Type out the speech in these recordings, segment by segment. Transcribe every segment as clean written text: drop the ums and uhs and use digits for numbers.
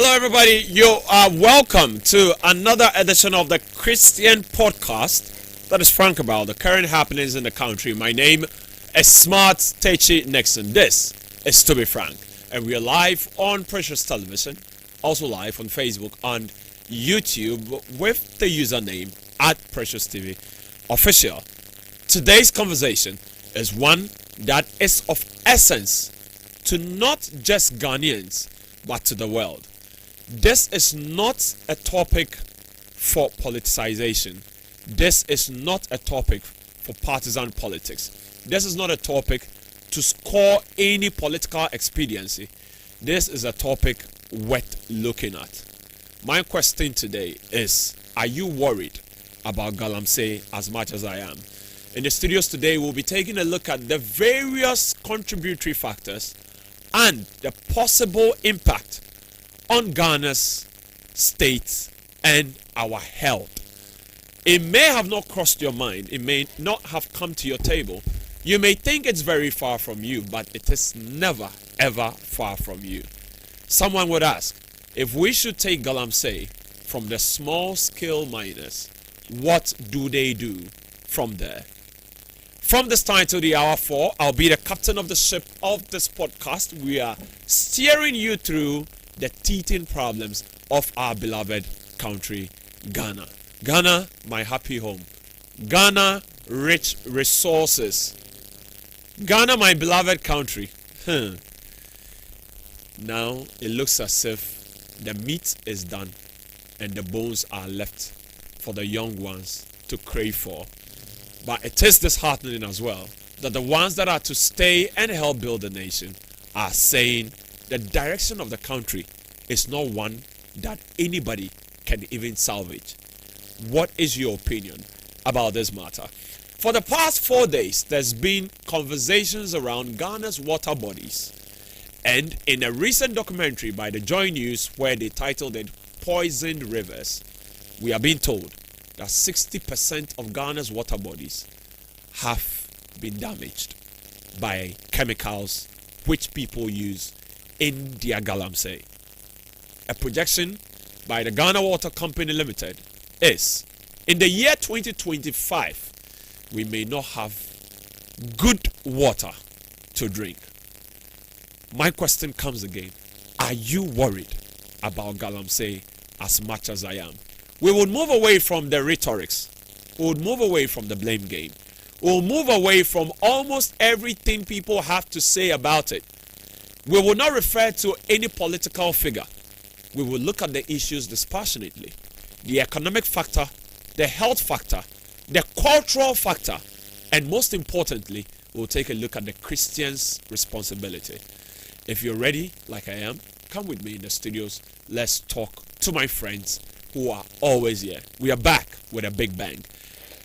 Hello, everybody. You are welcome to another edition of the Christian podcast that is frank about the current happenings in the country. My name is Smart Techi Nixon. This is To Be Frank, and we are live on Precious Television, also live on Facebook and YouTube with the username at Precious TV Official. Today's conversation is one that is of essence to not just Ghanaians, but to the world. This is not a topic for politicization. This is not a topic for partisan politics. This is not a topic to score any political expediency. This is a topic worth looking at. My question today is, are you worried about Galamsey as much as I am? In the studios today, we'll be taking a look at the various contributory factors and the possible impact on Ghana's state and our health. It may have not crossed your mind. It may not have come to your table. You may think it's very far from you, but it is never, ever far from you. Someone would ask, if we should take Galamsey from the small-scale miners, what do they do from there? From this time to the hour 4, I'll be the captain of the ship of this podcast. We are steering you through the teething problems of our beloved country, Ghana. Ghana, my happy home. Ghana, rich resources. Ghana, my beloved country. Now, it looks as if the meat is done and the bones are left for the young ones to crave for. But it is disheartening as well that the ones that are to stay and help build the nation are saying the direction of the country is not one that anybody can even salvage. What is your opinion about this matter? For the past 4 days, there's been conversations around Ghana's water bodies. And in a recent documentary by the Joy News where they titled it Poisoned Rivers, we are being told that 60% of Ghana's water bodies have been damaged by chemicals which people use in their Galamsey. A projection by the Ghana Water Company Limited is, in the year 2025, we may not have good water to drink. My question comes again, are you worried about Galamsey as much as I am? We would move away from the rhetorics. We would move away from the blame game. We'll move away from almost everything people have to say about it. We will not refer to any political figure. We will look at the issues dispassionately. The economic factor, the health factor, the cultural factor, and most importantly, we'll take a look at the Christian's responsibility. If you're ready, like I am, come with me in the studios. Let's talk to my friends who are always here. We are back with a big bang.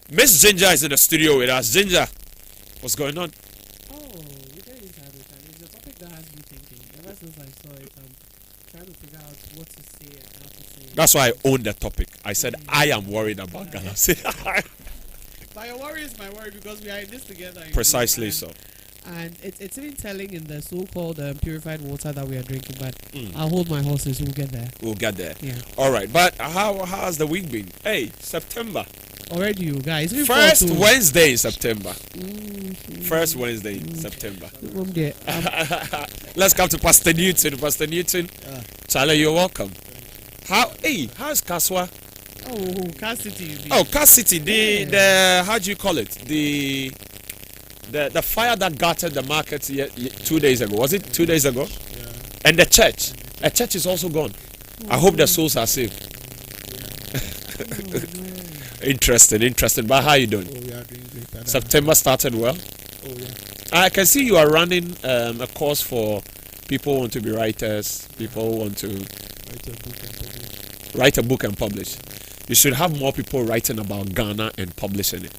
Miss Ginger is in the studio with us. Ginger, what's going on? Oh, you don't need to have it. It's a topic that has me thinking. Ever since I saw it, I'm trying to figure out what to say and how to say it. That's why I own the topic. I said I am worried about Galamsey. But your worry is my worry because we are in this together. Precisely so. And it's even telling in the so-called purified water that we are drinking. But I'll hold my horses. We'll get there. We'll get there. Yeah. All right. But how has the week been? Hey, September. Already, you guys. First Wednesday in September. First Wednesday in September. Let's come to Pastor Newton. Pastor Newton. Charlie, you're welcome. How's Kaswa? Oh, Car City. Oh, Car City. The how do you call it? The fire that gutted the market 2 days ago. Was it 2 days ago? Yeah. And the church. A church is also gone. I hope the souls are saved. Interesting. But how are you doing? Oh, we are doing great. September started well. Oh, yeah. I can see you are running a course for people who want to be writers, people who want to write a book and publish. You should have more people writing about Ghana and publishing it.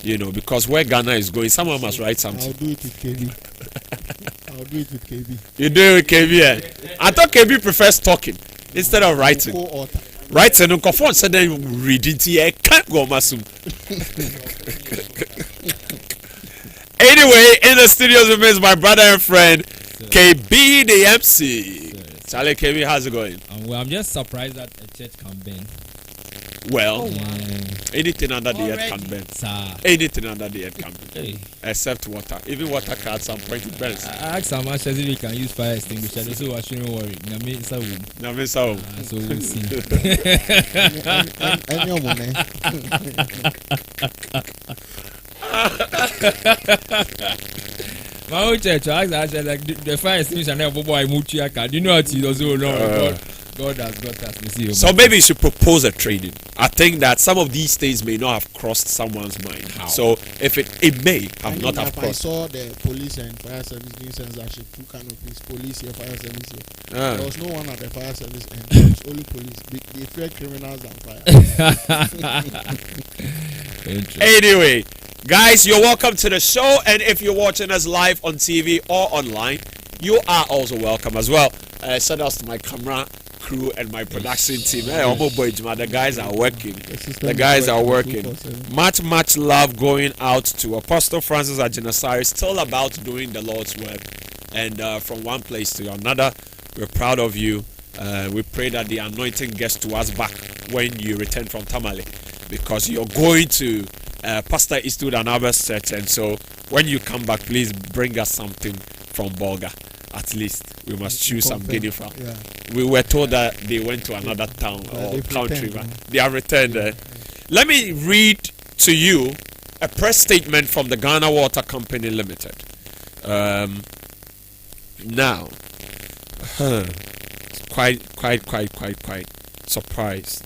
You know, because where Ghana is going, someone must write something. I'll do it with KB. You do it with KB, yeah? I thought KB prefers talking instead of writing. Writing, no confront, so then reading to you, can't go masum. Anyway, in the studios with me is my brother and friend, KB the MC. Charlie KB, how's it going? Well, I'm just surprised that a church can burn. Well, Yeah. anything under the earth can burn. Sir. Anything under the earth can burn. Hey. Except water. Even water can at some point it burns. I asked some if we can use fire extinguisher. They say, I shouldn't worry. Nami is a womb. Now, so. So we'll see. Any woman, My own church, I asked like the fire extinguisher never boy Muchiaka. Do you know what he does? Oh, no. God has got us. We see. So maybe you should propose a training. I think that some of these things may not have crossed someone's mind. How? So if it may have not have I crossed. saw the police and fire service doing censorship, two canopies, police here, fire service here. Ah. There was no one at the fire service and there was only police. They fear criminals and fire. Anyway, guys, you're welcome to the show, and if you're watching us live on TV or online, you are also welcome as well. Shout out to my camera crew and my production team. Hey, the guys are working. The guys are working. Much love going out to Apostle Francis Agenasari, still about doing the Lord's work, and from one place to another. We're proud of you. We pray that the anointing gets to us back when you return from Tamale, because you're going to Pastor Eastwood and Abbas Church, and so when you come back, please bring us something from Bolga. At least we must choose some guinea fowl. Yeah. We were told that they went to another town or they've country, returned, but they are returned. Let me read to you a press statement from the Ghana Water Company Limited. Now, quite surprised.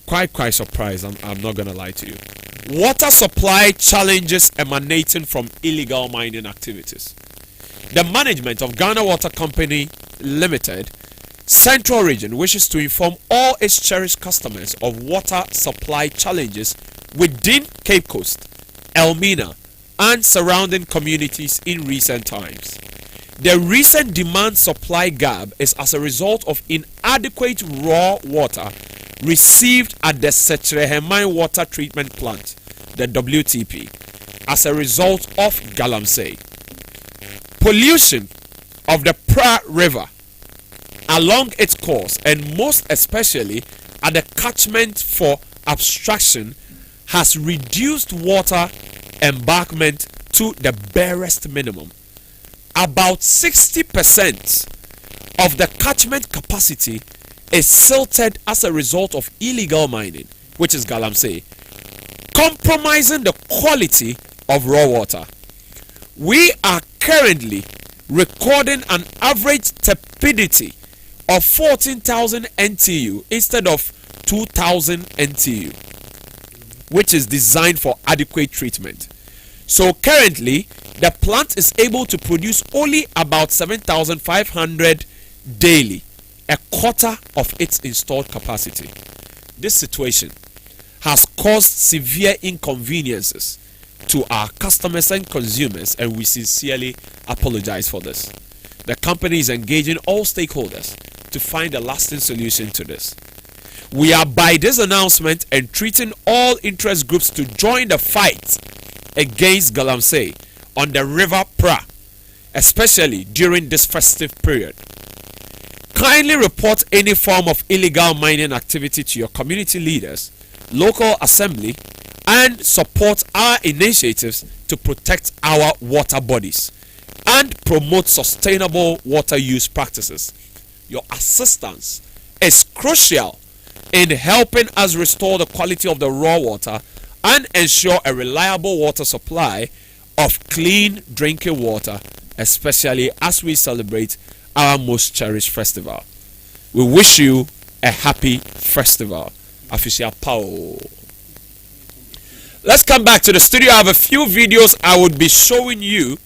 Quite surprised. I'm not gonna lie to you. Water supply challenges emanating from illegal mining activities. The management of Ghana Water Company Limited Central Region wishes to inform all its cherished customers of water supply challenges within Cape Coast, Elmina, and surrounding communities in recent times. The recent demand supply gap is as a result of inadequate raw water received at the Setrehemai Water Treatment Plant, the WTP, as a result of Galamsey. Pollution of the Pra River along its course, and most especially at the catchment for abstraction, has reduced water embankment to the barest minimum. About 60% of the catchment capacity is silted as a result of illegal mining, which is Galamsey, compromising the quality of raw water. We are currently recording an average turbidity of 14,000 NTU instead of 2,000 NTU, which is designed for adequate treatment. So currently, the plant is able to produce only about 7,500 daily, a quarter of its installed capacity. This situation has caused severe inconveniences to our customers and consumers, and we sincerely apologize for this. The company is engaging all stakeholders to find a lasting solution to this. We are by this announcement entreating all interest groups to join the fight against Galamsey on the River Pra, especially during this festive period. Kindly report any form of illegal mining activity to your community leaders, local assembly, and support our initiatives to protect our water bodies and promote sustainable water use practices. Your assistance is crucial in helping us restore the quality of the raw water and ensure a reliable water supply of clean drinking water, especially as we celebrate our most cherished festival. We wish you a happy festival. Official Pow. Let's come back to the studio. I have a few videos I would be showing you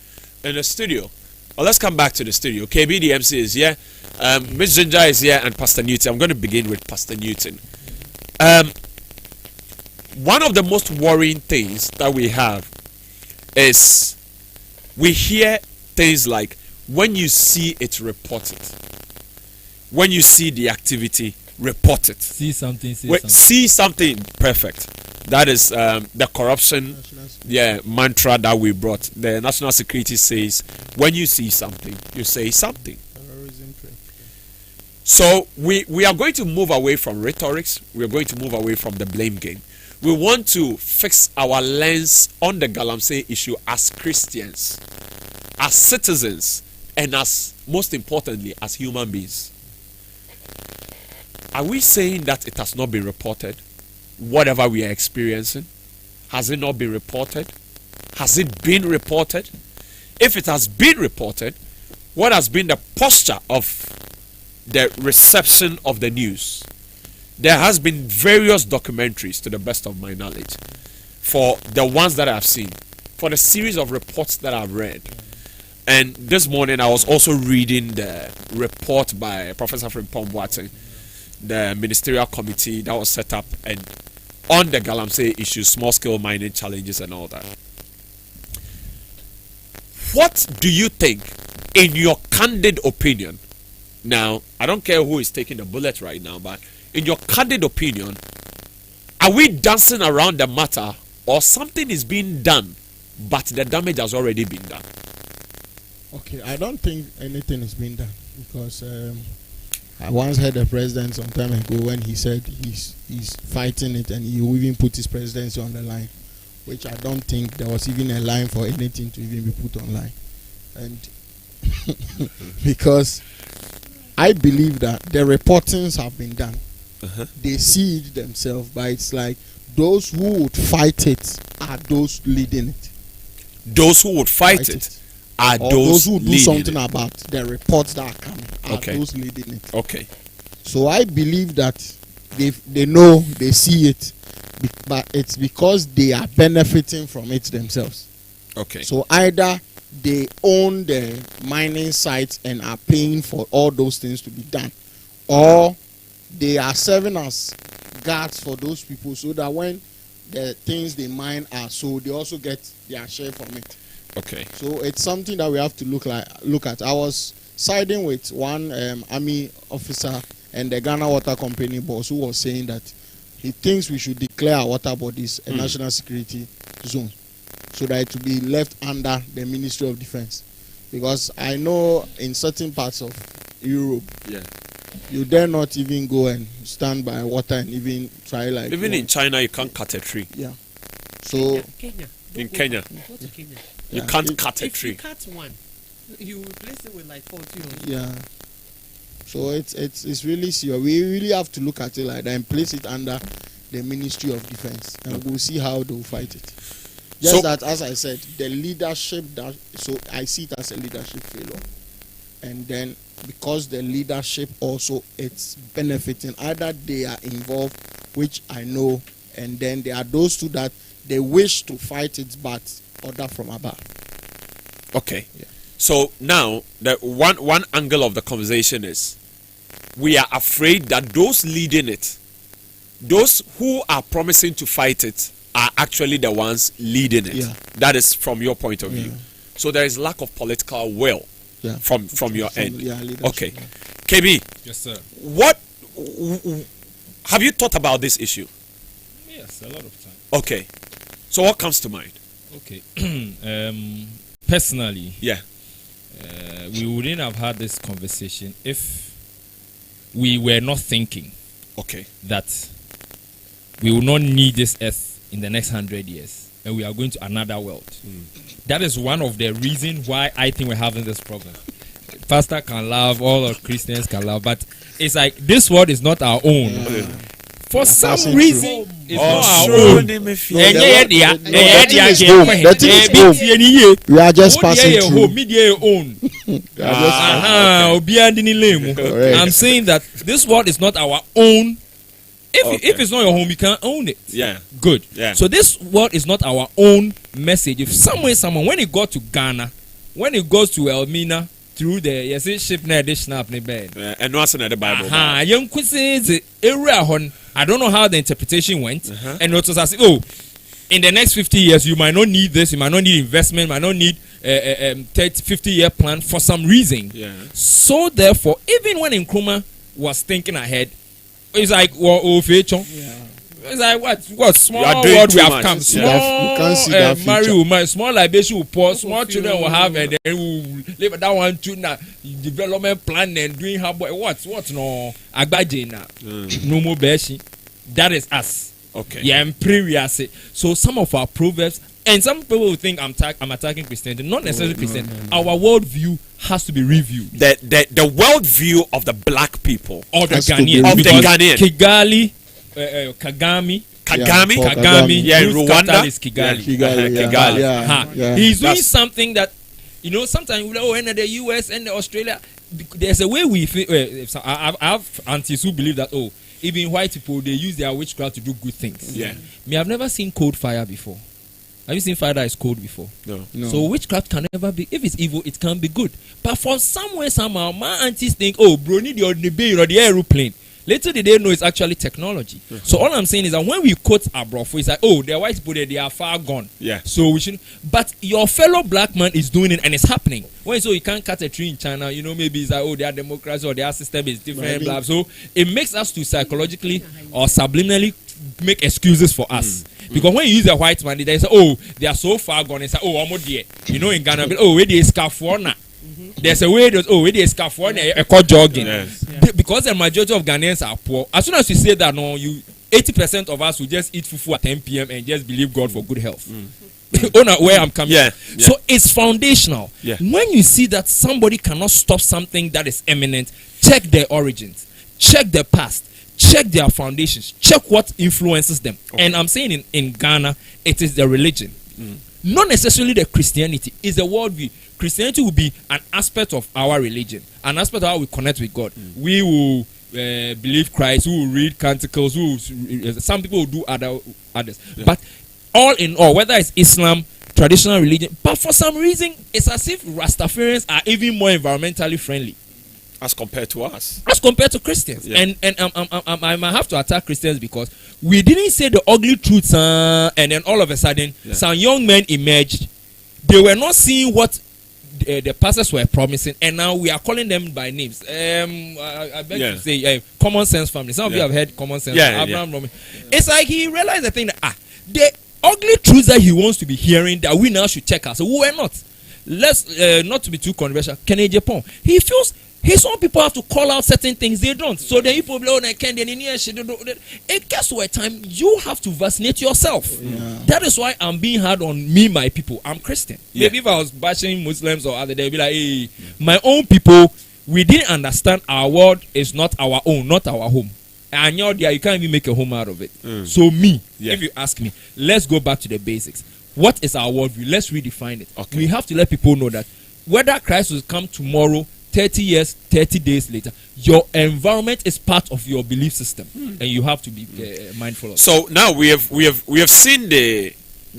in the studio. Well, let's come back to the studio. KB the MC is here. Miss Ginger is here, and Pastor Newton. I'm going to begin with Pastor Newton. One of the most worrying things that we have is we hear things like, when you see it, report it. When you see the activity, report it. See something. See something. Perfect. That is the corruption mantra that we brought. The national security says, when you see something, you say something. So we are going to move away from rhetorics. We are going to move away from the blame game. We want to fix our lens on the Galamsey issue as Christians, as citizens, and as, most importantly, as human beings. Are we saying that it has not been reported? Whatever we are experiencing, has it not been reported? Has it been reported? If it has been reported, what has been the posture of the reception of the news? There has been various documentaries, to the best of my knowledge, for the ones that I've seen, for the series of reports that I've read. And this morning I was also reading the report by Professor Frimpong Boateng, the ministerial committee that was set up and on the Galamsey issue, small scale mining challenges and all that. What do you think, in your candid opinion? Now, I don't care who is taking the bullet right now, but in your candid opinion, are we dancing around the matter, or something is being done, but the damage has already been done? Okay, I don't think anything is being done, because I once heard the president some time ago when he said he's fighting it, and he will even put his presidency on the line, which I don't think there was even a line for anything to even be put online. And because I believe that the reportings have been done. They see it themselves, but it's like those who would fight it are those leading it. Those who would fight it are or those who do leading something it. about the reports that are coming are Okay. those leading it. Okay. So I believe that they know, they see it, but it's because they are benefiting from it themselves. Okay. So either they own the mining sites and are paying for all those things to be done, or they are serving as guards for those people, so that when the things they mine are sold, they also get their share from it. Okay. So it's something that we have to look at. I was siding with one army officer and the Ghana Water Company boss, who was saying that he thinks we should declare our water bodies a national security zone, so that it will be left under the Ministry of Defense. Because I know in certain parts of Europe, you dare not even go and stand by water and even try like. Even in China, you can't cut a tree. Yeah. So Kenya. In Kenya, Go to Kenya. you Yeah. can't cut a If you tree. cut one, you replace it with like 40 or yeah. So it's really serious. We really have to look at it like that and place it under the Ministry of Defense, and we'll see how they'll fight it. Just So- that, as I said, the leadership so I see it as a leadership failure. And then because the leadership also, it's benefiting, either they are involved, which I know, and then there are those two that they wish to fight it but order from above. Okay. Yeah. So now the one angle of the conversation is we are afraid that those leading it, those who are promising to fight it, are actually the ones leading it. Yeah. That is from your point of view. Yeah. So there is lack of political will Yeah. from your From- end. yeah, leadership, Okay. yeah. KB, Yes, sir. what have you thought about this issue? Yes, a lot of time. Okay. So what comes to mind? Okay. Personally, Yeah. we wouldn't have had this conversation if we were not thinking Okay. that we will not need this earth in the next 100 years and we are going to another world. That is one of the reasons why I think we're having this problem. Pastor can laugh, all of Christians can laugh, but it's like this world is not our own. For That's some passing reason, it's Oh, not our sure. own. The thing is home. The thing is Home. We are just passing through. Media own. We are just Correct. I'm saying that this world is not our own. If it's not your home, you can't own it. Yeah. Good. Yeah. So this world is not our own message. If someone, when it got to Ghana, when it goes to Elmina, through the ship na additional bed. And what's in the Bible? Young Quincy area. I don't know how the interpretation went. And it was as in the next 50 years, you might not need this, you might not need investment, might not need 50-year plan for some reason. Yeah. So therefore, even when Nkrumah was thinking ahead, it's like, well, It's like what small You are doing world we too have much. come. Yeah. Small You can't see that marry future. woman, small libation will pour, small Fulfill. children will have, and then we'll live that one too now. Development plan and doing how what no agbaje na no more beshi. That is us. Okay. Yeah, and previous. So some of our proverbs, and some people will think I'm attacking Christianity. Not necessarily Christianity. Our worldview has to be reviewed. The world view of the black people. Or the Has to be Ghanaians. Of the Because Ghanaian. Kigali, Kagame. Kagame. Yeah, Kagame, Yeah, whose Rwanda. capital is Kigali. Kigali, yeah. Kigali. Yeah, Ha. yeah. He's doing That's- something that, sometimes we like, and the US and the Australia, there's a way we feel. I have aunties who believe that even white people, they use their witchcraft to do good things. Yeah. Me, I've never seen cold fire before. Have you seen fire that is cold before? No. No. So witchcraft can never be. If it's evil, it can be good. But for somewhere, somehow, my aunties think, bro, need the aeroplane. Later did they know it's actually technology. So all I'm saying is that when we quote Abrofo, it's like, the white people they are far gone. Yeah. So we should. But your fellow black man is doing it and it's happening. When you can't cut a tree in China, maybe it's like, their democracy or their system is different. Maybe. Blah. So it makes us to psychologically or subliminally make excuses for us. Because when you use a white man, they say, they are so far gone. It's like, I'm not there. In Ghana, where they scarf there's a way where they scarf jogging. Yes. Because the majority of Ghanaians are poor. As soon as you say that, 80% of us will just eat fufu at 10 p.m. and just believe God for good health. Where I'm coming. Yeah. So it's foundational. Yeah. When you see that somebody cannot stop something that is eminent, check their origins, check their past, check their foundations, check what influences them. Okay. And I'm saying in Ghana, it is the religion. Not necessarily the Christianity, it's the worldview. Christianity will be an aspect of our religion, an aspect of how we connect with God. We will believe Christ, we will read canticles, some people will do others. Yeah. But all in all, whether it's Islam, traditional religion, but for some reason, it's as if Rastafarians are even more environmentally friendly As compared to us. as compared to Christians. Yeah. And I might have to attack Christians because we didn't say the ugly truths, and then all of a sudden, some young men emerged. They were not seeing what the pastors were promising, and now we are calling them by names. I beg to say, common sense family. Some of you have heard common sense. Abraham Roman. It's like he realized the thing that the ugly truths that he wants to be hearing that we now should check us. So we were not. Let's not to be too controversial. Kennedy Japan. He feels his own people have to call out certain things they don't. So then people blow and can it gets to a time you have to vaccinate yourself. Yeah. That is why I'm being hard on me, my people. I'm Christian. Yeah. Maybe if I was bashing Muslims or other, they'd be like, hey, my own people, we didn't understand our world is not our own, not our home. And you can't even make a home out of it. So me, if you ask me, let's go back to the basics. What is our worldview? Let's redefine it. Okay. We have to let people know that whether Christ will come tomorrow, 30 years, 30 days later, your environment is part of your belief system, and you have to be mindful of. So now we have seen the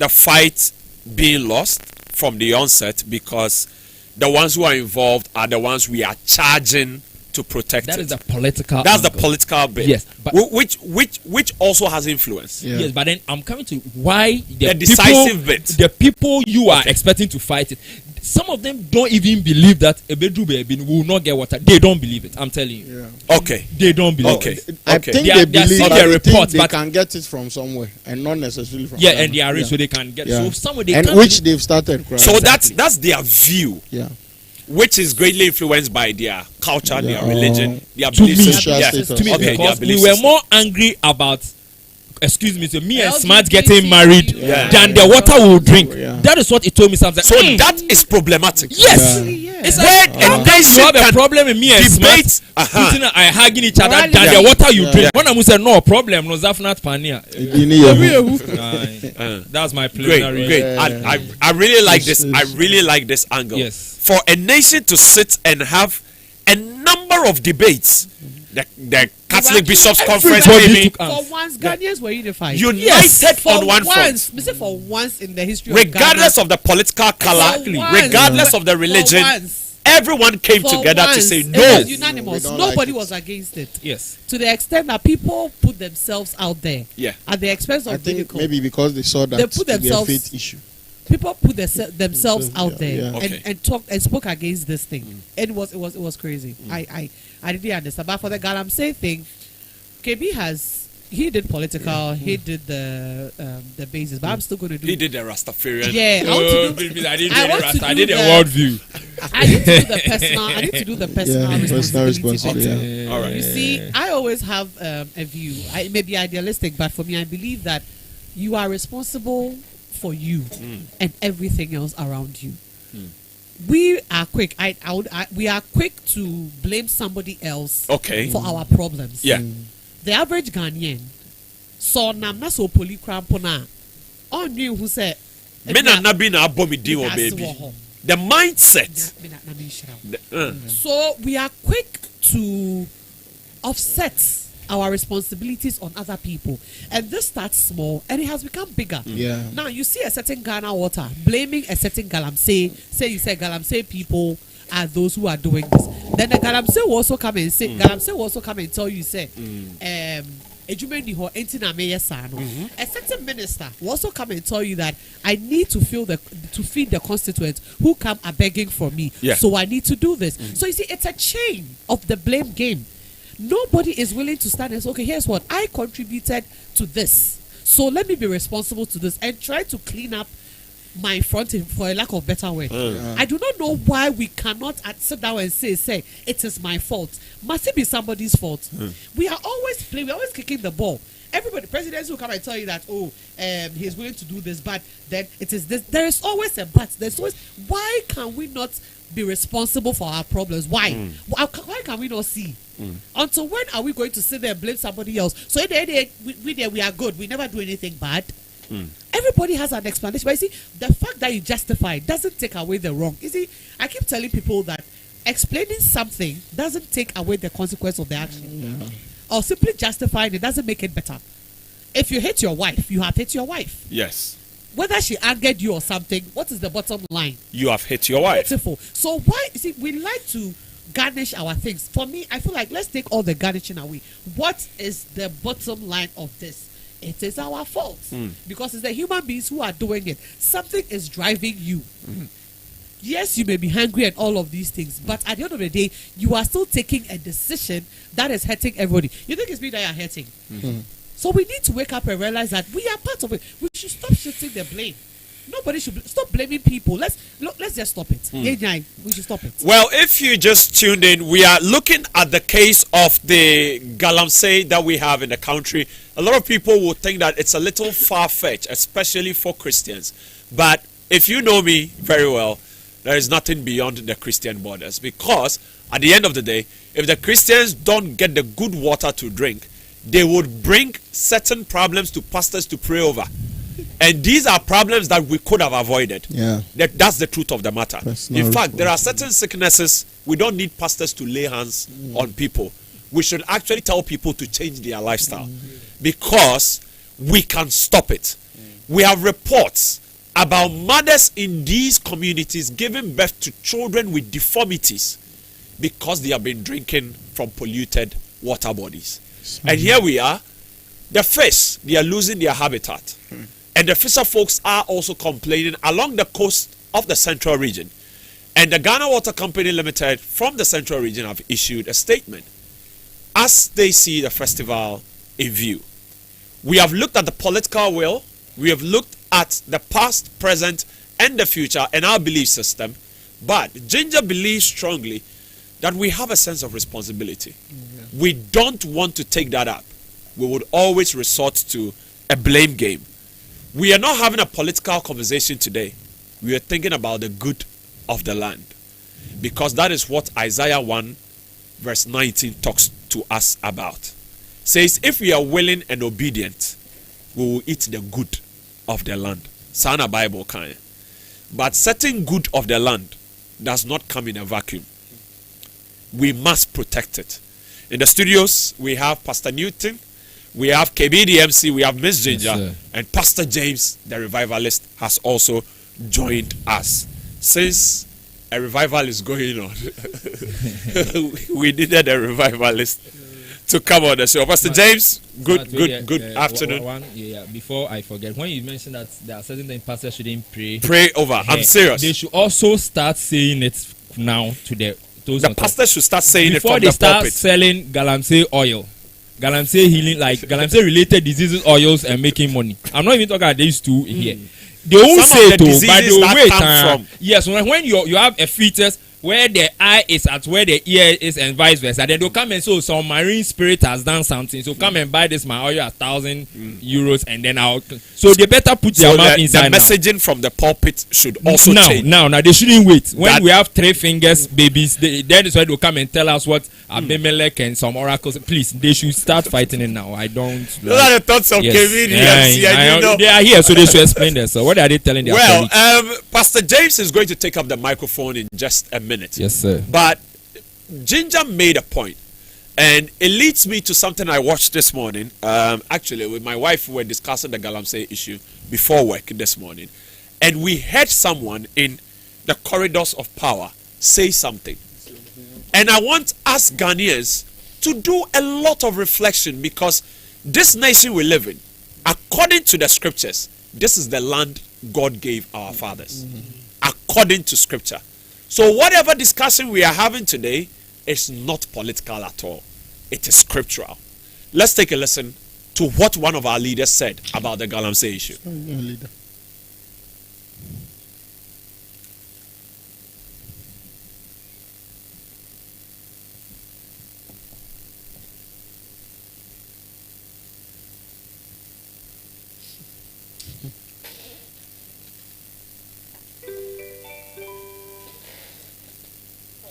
fight being lost from the onset because the ones who are involved are the ones we are charging to protect That it. is the political. That's the angle. political bit. Yes, but- which also has influence. Yeah. Yes, but then I'm coming to why The decisive bit. The people you are expecting to fight it, some of them don't even believe that a bedroom baby will not get water. They don't believe it. I'm telling you, Yeah. Okay. they don't believe Okay. it. I Okay. think They they, are- they are believe seeing that their they think reports, they but- can get it from somewhere and not necessarily from Yeah, Ghana. and they are rich, Yeah. so they can get. Yeah. So somewhere they And can't which believe- they've started crying. So Exactly. that's their view, yeah. which is greatly influenced by their culture, their Yeah. religion, their to belief me, system. social Yeah. status. to me, Okay, their because belief we were system. more angry about, excuse me, so me and LGBT, Smart getting married Yeah. than the water we'll drink. Yeah. That is what it told me something. So that is problematic. Yes. Yeah. It's Where like a how come nation you have a can problem with me and debate, Smart putting hugging each other Morally. than Yeah. the water you Yeah. drink. When I say no problem, no Zafnat Pania. That's my Great, preliminary. great. Yeah. I really like Yes, this. yes. I really like this angle. Yes. For a nation to sit and have a number of debates, the Catholic Bishops' Conference Everybody maybe took arms. For once, Ghanaians were unified. united For on one front, once, we say for once in the history regardless of of the political color, For once. regardless of the Ghana, religion. for once, Everyone came for together to once, say it no. was unanimous. We don't Nobody like it. was against it. Yes. To the extent that people put themselves out there Yeah. at the expense I of think ridicule. maybe because they saw that They put to be a themselves- faith issue. People put themselves out Yeah, there yeah. Okay. and talked and spoke against this thing. It was crazy. I didn't understand. But for the Galamsey thing, KB has he did political, he did the basis, but I'm still going to do. He did the Rastafarian. Yeah, I want to do. I didn't I do want the to Rasta. I do did the the- worldview. I need to do the personal. I need to do the personal Yeah, personal responsibility. responsibility. bit. All right. You see, I always have a view. It may be idealistic, but for me, I believe that you are responsible for you and everything else around you. We are quick. We are quick to blame somebody else Okay. for our problems. Yeah. The average Ghanaian saw namna so poly crampona. On you who said, Men are not being a bomb deal, baby. The mindset. So we are quick to offset our responsibilities on other people, and this starts small and it has become bigger. Yeah. Now you see a certain Ghana water blaming a certain Galamsey. You say Galamsey people are those who are doing this. Then the Galamsey will also come and say, Galamsey will also come and tell you, say, a certain minister will also come and tell you that I need to feed the constituents who come are begging for me. Yeah. So I need to do this. So you see, it's a chain of the blame game. Nobody is willing to stand and say, okay, here's what I contributed to this. So let me be responsible to this and try to clean up my front, for a lack of better word. I do not know why we cannot sit down and say it is my fault. Must it be somebody's fault? We are always playing, we're always kicking the ball. Everybody, presidents will come and tell you that, he's willing to do this, but then it is this. There is always a but. There's always, why can we not be responsible for our problems? Why? Why can we not see? Until when are we going to sit there and blame somebody else? So in the end, we are good. We never do anything bad. Everybody has an explanation. But you see, the fact that you justify doesn't take away the wrong. You see, I keep telling people that explaining something doesn't take away the consequence of the action. Or simply justifying it doesn't make it better. If you hate your wife, you have hit your wife. Yes. Whether she angered you or something, what is the bottom line? You have hit your wife. Beautiful. So why, you see, we like to garnish our things. For me, I feel like let's take all the garnishing away. What is the bottom line of this? It is our fault. Because it's the human beings who are doing it. Something is driving you. Yes, you may be hungry and all of these things, but at the end of the day, you are still taking a decision that is hurting everybody. You think it's me that you are hurting? So we need to wake up and realize that we are part of it. We should stop shifting the blame. Nobody should stop blaming people. Let's just stop it. We should stop it. Well, if you just tuned in, we are looking at the case of the Galamsey that we have in the country. A lot of people will think that it's a little far-fetched, especially for Christians. But if you know me very well, there is nothing beyond the Christian borders. Because at the end of the day, if the Christians don't get the good water to drink, they would bring certain problems to pastors to pray over. And these are problems that we could have avoided. Yeah. That's the truth of the matter. Personal In fact, there are certain sicknesses we don't need pastors to lay hands on people. We should actually tell people to change their lifestyle because we can stop it. We have reports about mothers in these communities giving birth to children with deformities because they have been drinking from polluted water bodies. And here we are, the fish, they are losing their habitat. And the fisher folks are also complaining along the coast of the central region. And the Ghana Water Company Limited from the central region have issued a statement as they see the festival in view. We have looked at the political will, we have looked at the past, present, and the future and our belief system. But Ginger believes strongly that we have a sense of responsibility. We don't want to take that up. We would always resort to a blame game. We are not having a political conversation today. We are thinking about the good of the land. Because that is what Isaiah 1 verse 19 talks to us about. Says, if we are willing and obedient, we will eat the good of the land. Sana Bible kind. But certain good of the land does not come in a vacuum. We must protect it. In the studios, we have Pastor Newton, we have KB the MC, we have Miss Ginger, and Pastor James, the revivalist, has also joined us. Since a revival is going on, we needed a revivalist to come on the show. Pastor James, good afternoon. Before I forget, when you mentioned that there are certain things pastors shouldn't pray over, I'm serious. They should also start saying it now to those. The pastors should start saying it before from they the start pulpit. selling Galamsey oil. Galamsey healing, like Galamsey related diseases, oils, and making money. I'm not even talking about these two here. They won't Some say of the it, but diseases they that wait. come from. Yes, when you have a fetus where the eye is at where the ear is and vice versa, then they'll come and say, some marine spirit has done something, so come and buy this my oil €1,000, and then so they better put their mouth inside. The messaging from the pulpit should also change. Now they shouldn't wait. When we have 3 fingers babies, then is why they'll come and tell us what Abimelech and some oracles. Please, they should start fighting it now. I don't. Those are the thoughts of Kevin. They are here, so they should explain this. So what are they telling their colleagues? Pastor James is going to take up the microphone in just a minute. Yes, sir. But Ginger made a point, and it leads me to something I watched this morning. Actually, with my wife, we were discussing the Galamsey issue before work this morning, and we heard someone in the corridors of power say something. And I want us Ghanaians to do a lot of reflection, because this nation we live in, according to the scriptures, this is the land God gave our fathers, according to scripture. So whatever discussion we are having today is not political at all. It is scriptural. Let's take a listen to what one of our leaders said about the Galamsey issue.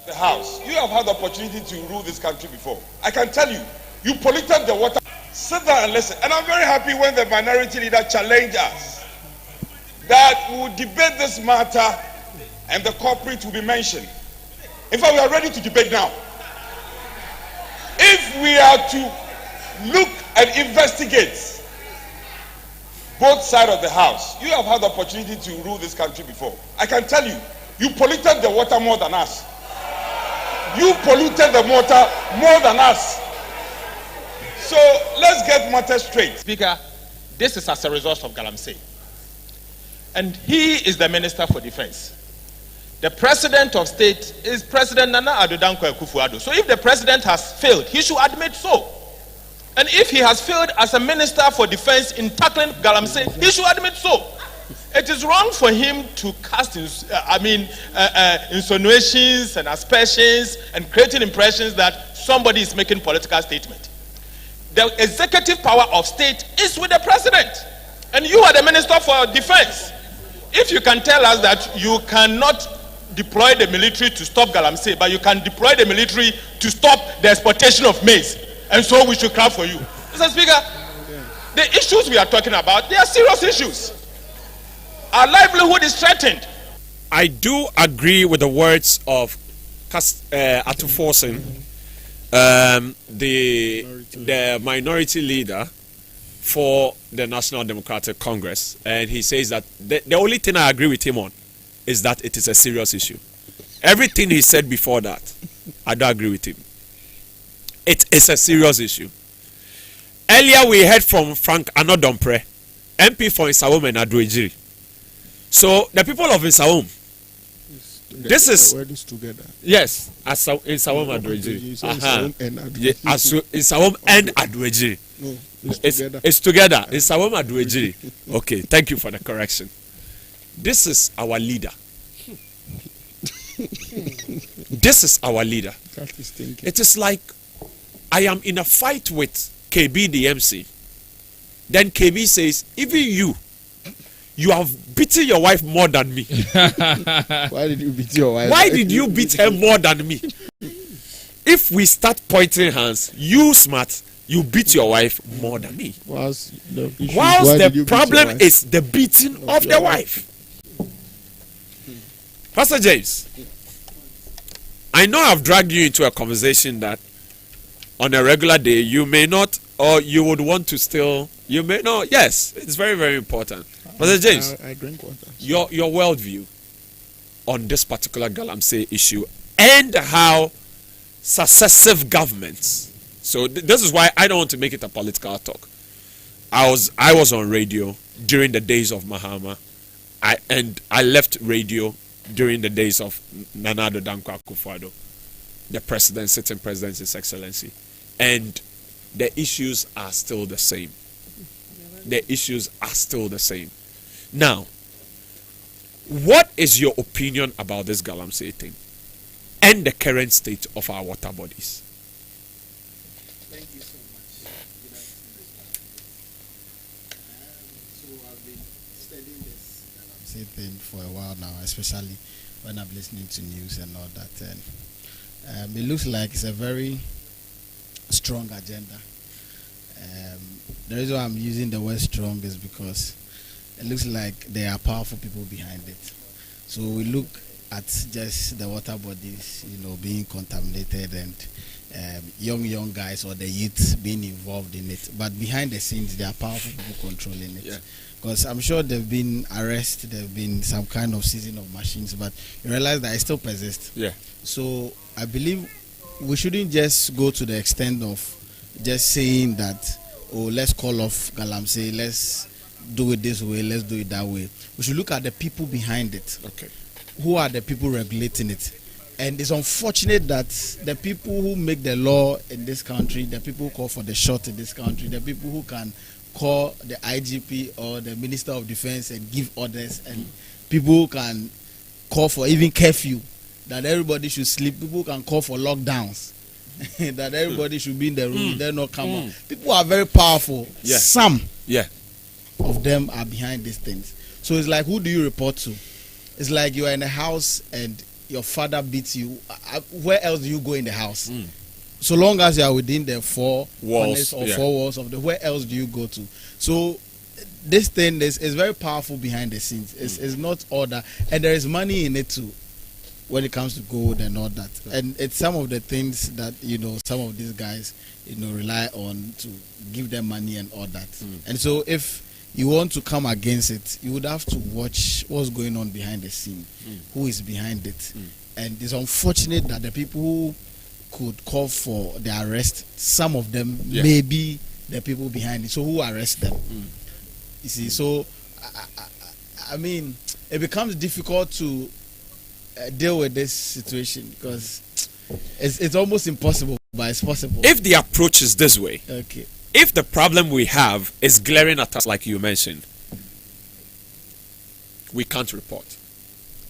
The house. You have had the opportunity to rule this country before. I can tell you, you polluted the water. Sit down and listen. And I'm very happy when the minority leader challenged us that we will debate this matter and the culprit will be mentioned. In fact, we are ready to debate now. If we are to look and investigate both sides of the house, you have had the opportunity to rule this country before. I can tell you, you polluted the water more than us. You polluted the water more than us. So let's get matters straight. Speaker, this is as a result of Galamsey. And he is the Minister for Defense. The President of State is President Nana Addo Dankwa Akufo-Addo. So if the President has failed, he should admit so. And if he has failed as a Minister for Defense in tackling Galamsey, he should admit so. It is wrong for him to cast insinuations and aspersions and creating impressions that somebody is making political statement. The executive power of state is with the president, and you are the Minister for Defense. If you can tell us that you cannot deploy the military to stop Galamsey, but you can deploy the military to stop the exportation of maize, and so we should clap for you. Mr. Speaker, the issues we are talking about, they are serious issues. Our livelihood is threatened. I do agree with the words of Atuforsen, the minority leader for the National Democratic Congress, and he says that the only thing I agree with him on is that it is a serious issue. Everything he said before that, I don't agree with him. It is a serious issue. Earlier we heard from Frank Anodompre, MP for Nsawam and Adwejiri. So the people of Nsawam, this is together. Yes, Nsawam Adwejiri. Nsawam and Adwejiri. No, it's together. Nsawam Adwejiri. Okay, thank you for the correction. This is our leader. This is our leader. It is like I am in a fight with KB the MC. Then KB says, even you have beaten your wife more than me. Why did you beat your wife? Why did you beat her more than me? If we start pointing hands, you smart, you beat your wife more than me. Whilst the problem is the beating of the wife. Pastor James, I know I've dragged you into a conversation that on a regular day you may not, or you would want to still, you may not. Yes, it's very, very important. Pastor James, I drink water. Your worldview on this particular Galamsey issue and how successive governments. So this is why I don't want to make it a political talk. I was on radio during the days of Mahama, I left radio during the days of Nana Addo Dankwa Akufo-Addo, the president, sitting president, His Excellency, and the issues are still the same. The issues are still the same. Now, what is your opinion about this Galamsey thing and the current state of our water bodies? Thank you so much. So I've been studying this Galamsey thing for a while now, especially when I'm listening to news and all that. And it looks like it's a very strong agenda. The reason why I'm using the word strong is because it looks like there are powerful people behind it. So we look at just the water bodies, being contaminated and young guys or the youth being involved in it. But behind the scenes, there are powerful people controlling it. Because I'm sure there have been arrests, there have been some kind of seizing of machines, but you realize that it still persists. Yeah. So I believe we shouldn't just go to the extent of just saying that, let's call off Galamsey, let's do it this way, let's do it that way. We should look at the people behind it. Okay. Who are the people regulating it? And it's unfortunate that the people who make the law in this country, the people who call for the shot in this country, the people who can call the IGP or the Minister of Defense and give orders, and people who can call for even curfew, that everybody should sleep, people who can call for lockdowns, that everybody should be in the room, they not come out. People are very powerful. Yeah. Some Yeah. of them are behind these things. So it's like, who do you report to? It's like you are in a house and your father beats you. Where else do you go in the house? So long as you are within the four walls or four walls of the, where else do you go to? So this thing is very powerful behind the scenes. It's not all that, and there is money in it too when it comes to gold and all that. And it's some of the things that some of these guys rely on to give them money and all that. And so if you want to come against it, you would have to watch what's going on behind the scene, who is behind it. And it's unfortunate that the people who could call for the arrest, some of them may be the people behind it. So who arrest them? You see, so I mean, it becomes difficult to deal with this situation because it's almost impossible, but it's possible. If the approach is this way, Okay. if the problem we have is glaring at us like you mentioned, we can't report.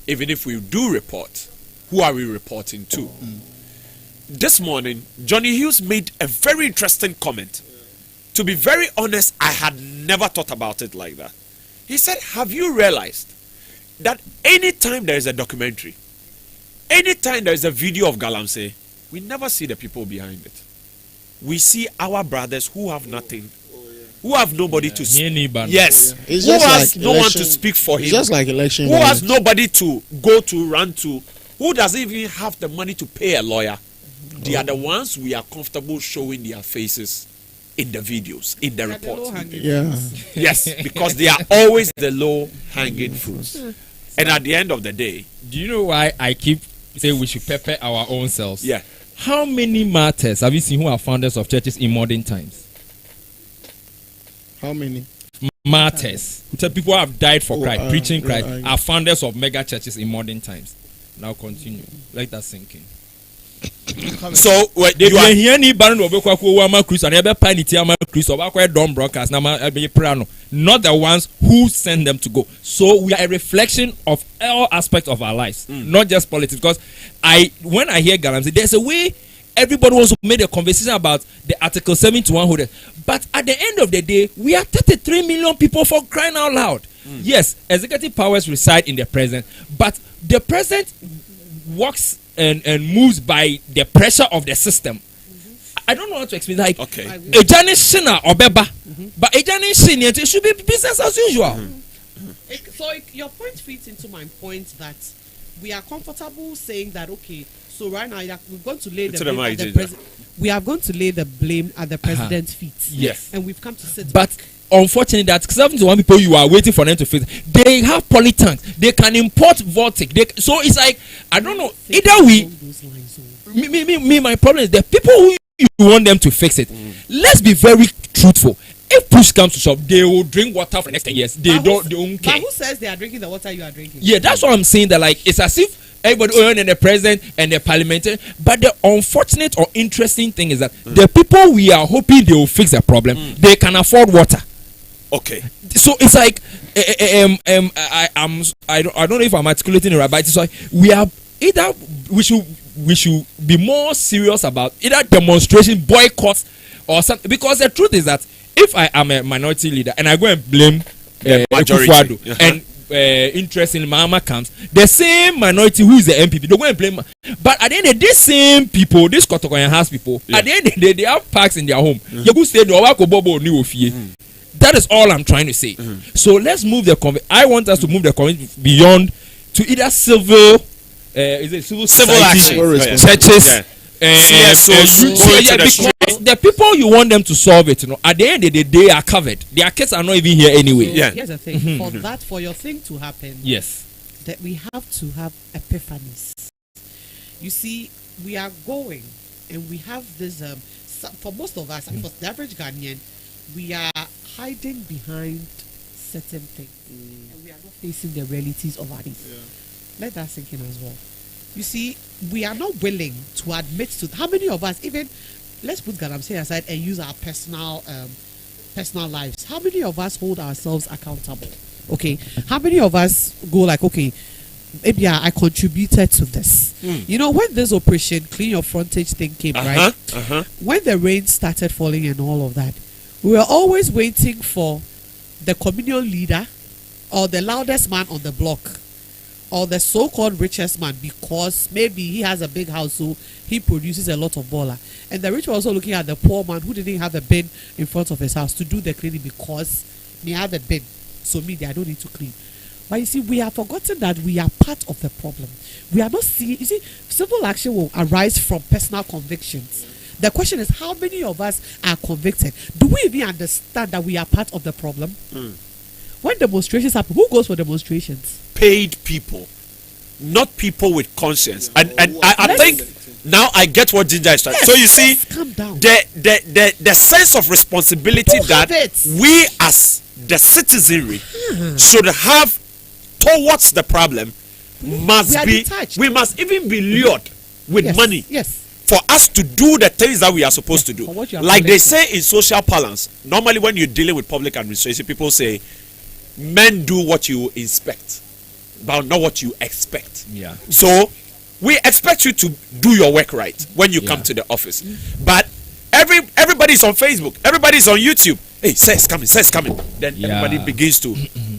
Even if we do report, who are we reporting to? This morning, Johnny Hughes made a very interesting comment. To be very honest, I had never thought about it like that. He said, have you realized that anytime there is a documentary, anytime there is a video of Galamsey, we never see the people behind it. We see our brothers who have nothing, who have nobody to speak. Yes, It's who just has like no one election- to speak for him. It's just like election. Who has violence. nobody to go to, run to, who doesn't even have the money to pay a lawyer. They are the ones we are comfortable showing their faces in the videos, in the report. Yeah. Yes, because they are always the low hanging fruits. And at the end of the day, Do you know why I keep saying we should pepper our own selves? yeah, How many martyrs have you seen who are founders of churches in modern times? How many? Martyrs. So people who have died for Christ, preaching Christ, right. are founders of mega churches in modern times. Now continue. Let that sink in. so They you are, be here ni baron obekwa ko wa ma Christ and ebe panity ama Christ obakwa don broadcast na ma ebe prano, not the ones who send them to go. So we are a reflection of all aspects of our lives, not just politics. Because when I hear Galamsey, there's a way everybody wants to make a conversation about the Article 71 holders, but at the end of the day, we are 33 million people, for crying out loud. Yes, executive powers reside in the president, but the president works and moves by the pressure of the system. I don't know how to explain. Like, okay. Ejani Shina or Beba, but Ejani Shina, it should be business as usual. So your point fits into my point that we are comfortable saying that, okay, so right now we're going to lay the blame at the president. We are going to lay the blame at the president's feet. Yes. And we've come to sit But back. unfortunately, that 71 people you are waiting for them to fix, they have polytanks. They can import Vortic. So it's like, I don't know. Either we, my problem is the people who you want them to fix it. Let's be very truthful. If push comes to shove, they will drink water for the next 10 years. They don't care. But who says they are drinking the water you are drinking? Yeah, that's what I'm saying. That like it's as if everybody and the president and the parliamentarian. But the unfortunate or interesting thing is that the people we are hoping they will fix the problem, they can afford water. Okay. So it's like I don't know if I'm articulating it right, but it's like we are either we should be more serious about either demonstration, boycotts, or something. Because the truth is that if I am a minority leader and I go and blame majority Akufo-Addo and interest in Mahama comes, the same minority who is the MPP, they go and blame. But at the end of these same people, these Kotokoyan house people, at the end of the day, they have parks in their home. You go stay that is all I'm trying to say. So let's move the I want us to move the conversation beyond to either civil action, churches, CSOs, because the people you want them to solve it, at the end of the day, they are covered. Their kids are not even here anyway. So here's the thing: for your thing to happen, yes, that we have to have epiphanies. You see, we are going, and we have this. For most of us, for the average Ghanaian, we are hiding behind certain things, and we are not facing the realities of our life. Let that sink in as well. You see, we are not willing to admit to how many of us, even let's put Galamsey aside and use our personal lives. How many of us hold ourselves accountable? Okay, how many of us go like, okay, maybe I contributed to this. You know, when this operation Clean Your Frontage thing came, right? When the rain started falling and all of that, we were always waiting for the communal leader or the loudest man on the block or the so-called richest man, because maybe he has a big house, so he produces a lot of baller. And the rich were also looking at the poor man who didn't have a bin in front of his house to do the cleaning because he had a bin. So I don't need to clean. But you see, we have forgotten that we are part of the problem. We are not seeing, you see, civil action will arise from personal convictions. The question is, how many of us are convicted? Do we even understand that we are part of the problem? When demonstrations happen, who goes for demonstrations? Paid people, not people with conscience. And I think now I get what Ginger is trying. So you see, calm down. The sense of responsibility that we as the citizenry should have towards the problem must be detached. We must even be lured with money. Yes. For us to do the things that we are supposed to do. Like they say in social parlance, normally when you're dealing with public administration, people say, men do what you inspect, but not what you expect. Yeah. So we expect you to do your work right when you come to the office. But everybody's on Facebook, everybody's on YouTube. Hey, say it's coming. Then everybody begins to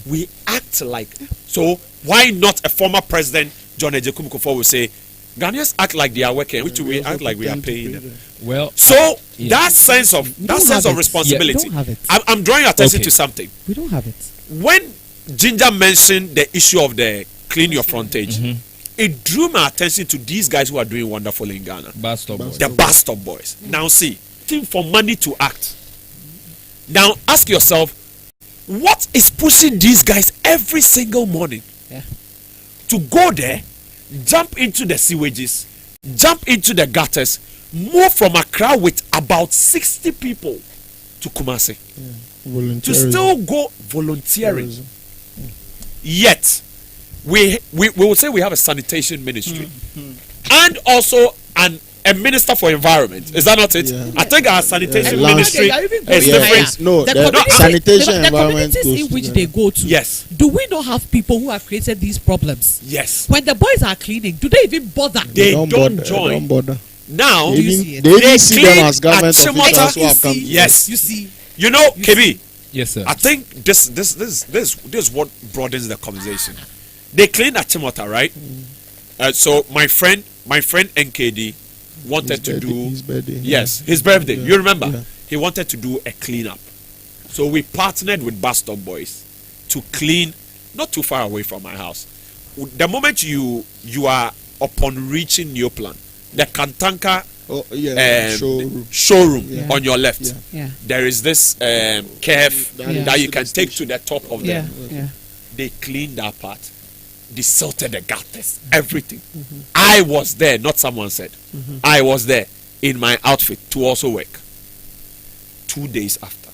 we act like. So why not a former president, John Ejekumu Kufuor, will say, Ghanaians act like they are working, which we act like we are paying them. Well, so that sense of responsibility. I'm drawing attention to something. We don't have it. When Ginger mentioned the issue of the Clean Your Frontage, it drew my attention to these guys who are doing wonderful in Ghana. the bus stop boys. Now see, for money to act. Now ask yourself, what is pushing these guys every single morning to go there, jump into the sewages, jump into the gutters, move from Accra with about 60 people to Kumasi, to still go volunteering. Yet we will say we have a sanitation ministry and also a minister for environment. Is that not it? I think our sanitation ministry is different. No, the sanitation environment the communities in which they go to. Yes. Do we not have people who have created these problems? Yes. When the boys are cleaning, do they even bother? They don't join. They don't bother. Now They even see them as government officials who have come. Yes. You see. You know, KB. Yes, sir. I think this is what broadens the conversation. They clean at Chimota, right? So my friend NKD wanted to do his birthday. Yes, his birthday. You remember? He wanted to do a cleanup. So we partnered with Bus Stop Boys to clean not too far away from my house. The moment you are upon reaching New Plan, the Kantanka showroom on your left, there is this curve that you can take to the top of them. They cleaned that part. They silted the gutters, everything. I was there, not someone said. I was there in my outfit to also work. 2 days after.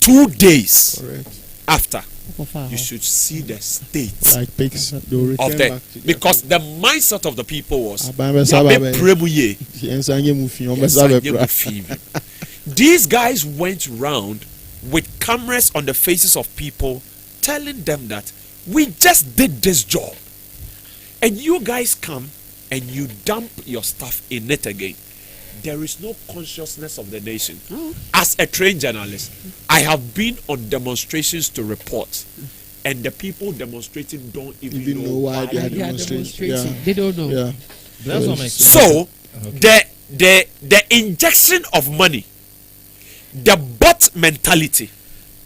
2 days. Correct. after, Of you should see the state Like pigs, they'll return of the, back to their because the mindset of the people was Abambe "Yame sababe. premuye, Yensanye mufi, yombe yensanye sabe pra. mufivi." These guys went round with cameras on the faces of people, telling them that we just did this job, and you guys come and you dump your stuff in it again. There is no consciousness of the nation. As a trained journalist, I have been on demonstrations to report, and the people demonstrating don't even know why they are They are demonstrating. demonstrating. Yeah. They don't know. Yeah. That's what makes So the injection of money, the bot mentality,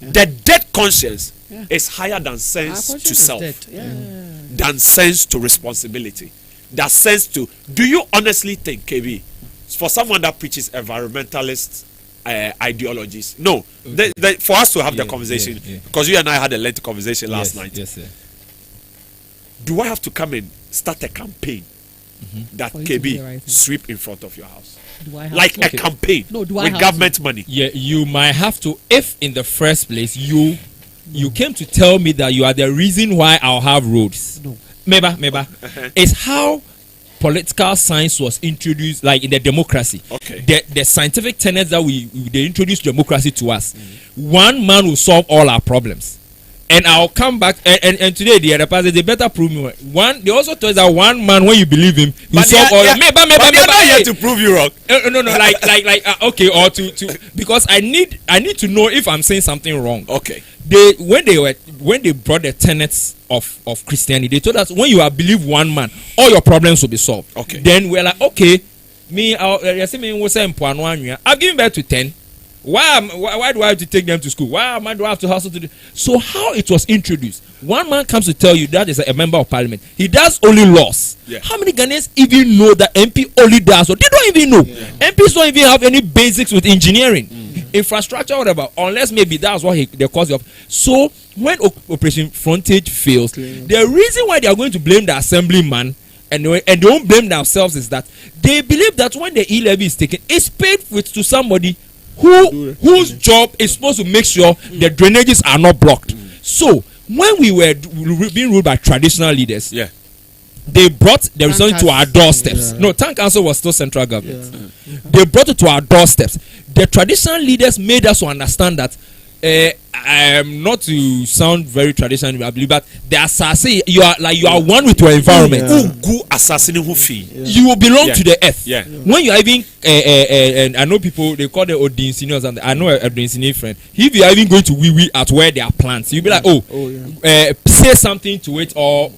the dead conscience Yeah. is higher than Our sense conscience to is self, dead. Yeah. than sense to responsibility, that sense to. Do you honestly think, KB, for someone that preaches environmentalist ideologies? No, for us to have the Yeah, conversation, yeah. because you and I had a lengthy conversation last Yes, night. yes, sir. Do I have to come and start a campaign that For you to do the KB right thing. sweep in front of your house? Do I have Like to? a campaign No, do I with have government money. Yeah, you might have to, if in the first place you came to tell me that you are the reason why I'll have roads. No. Meba, it's how political science was introduced, like in the democracy. Okay. The scientific tenets that they introduced democracy to us. One man will solve all our problems. And I'll come back and today the other person they better prove me one. They also told us that one man, when you believe him, will solve all. But they're not here to prove you wrong. No, like okay, or to because I need to know if I'm saying something wrong. Okay. When they brought the tenets of Christianity, they told us when you have believe one man, all your problems will be solved. Okay. Then we're like, okay, I'll give birth to 10. Why do I have to take them to school? Why do I have to hustle to do? So how it was introduced? One man comes to tell you that is a member of parliament. He does only laws. Yeah. How many Ghanaians even know that MP only does? Or they don't even know. MPs don't even have any basics with engineering, infrastructure, whatever. Unless maybe that's what they cause of. So when Operation Frontage fails, the reason why they are going to blame the assemblyman and they don't blame themselves is that they believe that when the e-levy is taken, it's paid to somebody whose job is supposed to make sure the drainages are not blocked. So when we were being ruled by traditional leaders, Yeah. they brought the result to our doorsteps. Yeah. No, Town Council was still central government. They brought it to our doorsteps. The traditional leaders made us to understand that not to sound very traditional, I believe, but the assassin, you are one with your environment. Ugu assassin who fee. You will belong Yeah. to the earth. Yeah. When you are even and I know people they call the Odinsini or something. I know a Odinsini friend. If you are even going to wee at where there are plants, you'll be like, say something to it or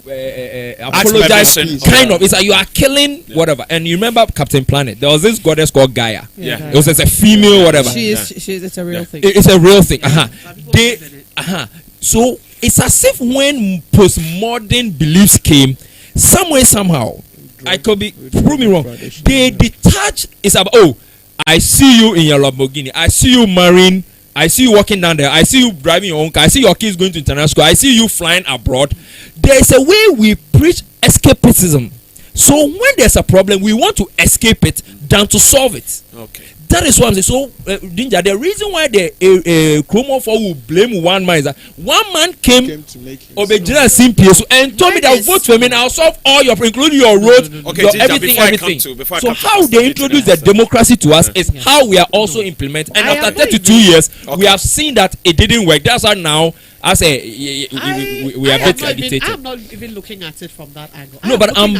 apologize. permission. Kind of. It's like you are killing whatever. And you remember Captain Planet? There was this goddess called Gaia. Yeah. It was as a female whatever. It's a real thing. It's a real thing. So it's as if when postmodern beliefs came, somehow, I could be prove me wrong. They detach. It's about I see you in your Lamborghini. I see you marrying. I see you walking down there. I see you driving your own car. I see your kids going to international school. I see you flying abroad. There is a way we preach escapism. So when there's a problem, we want to escape it than to solve it. Okay. That is what I'm saying. So, Dinja, the reason why the Chromo 4 will blame one man is that one man came to make him Obejina Simpies and told me that vote for me and I'll solve all your, including your roads, Okay, your Ginger, everything. before I So come to how this, they introduce the democracy to us is how we are also implementing. And I after agree. 32 years, Okay. we have seen that it didn't work. That's why now, as we are a bit agitated. I'm not even looking at it from that angle. No, but I'm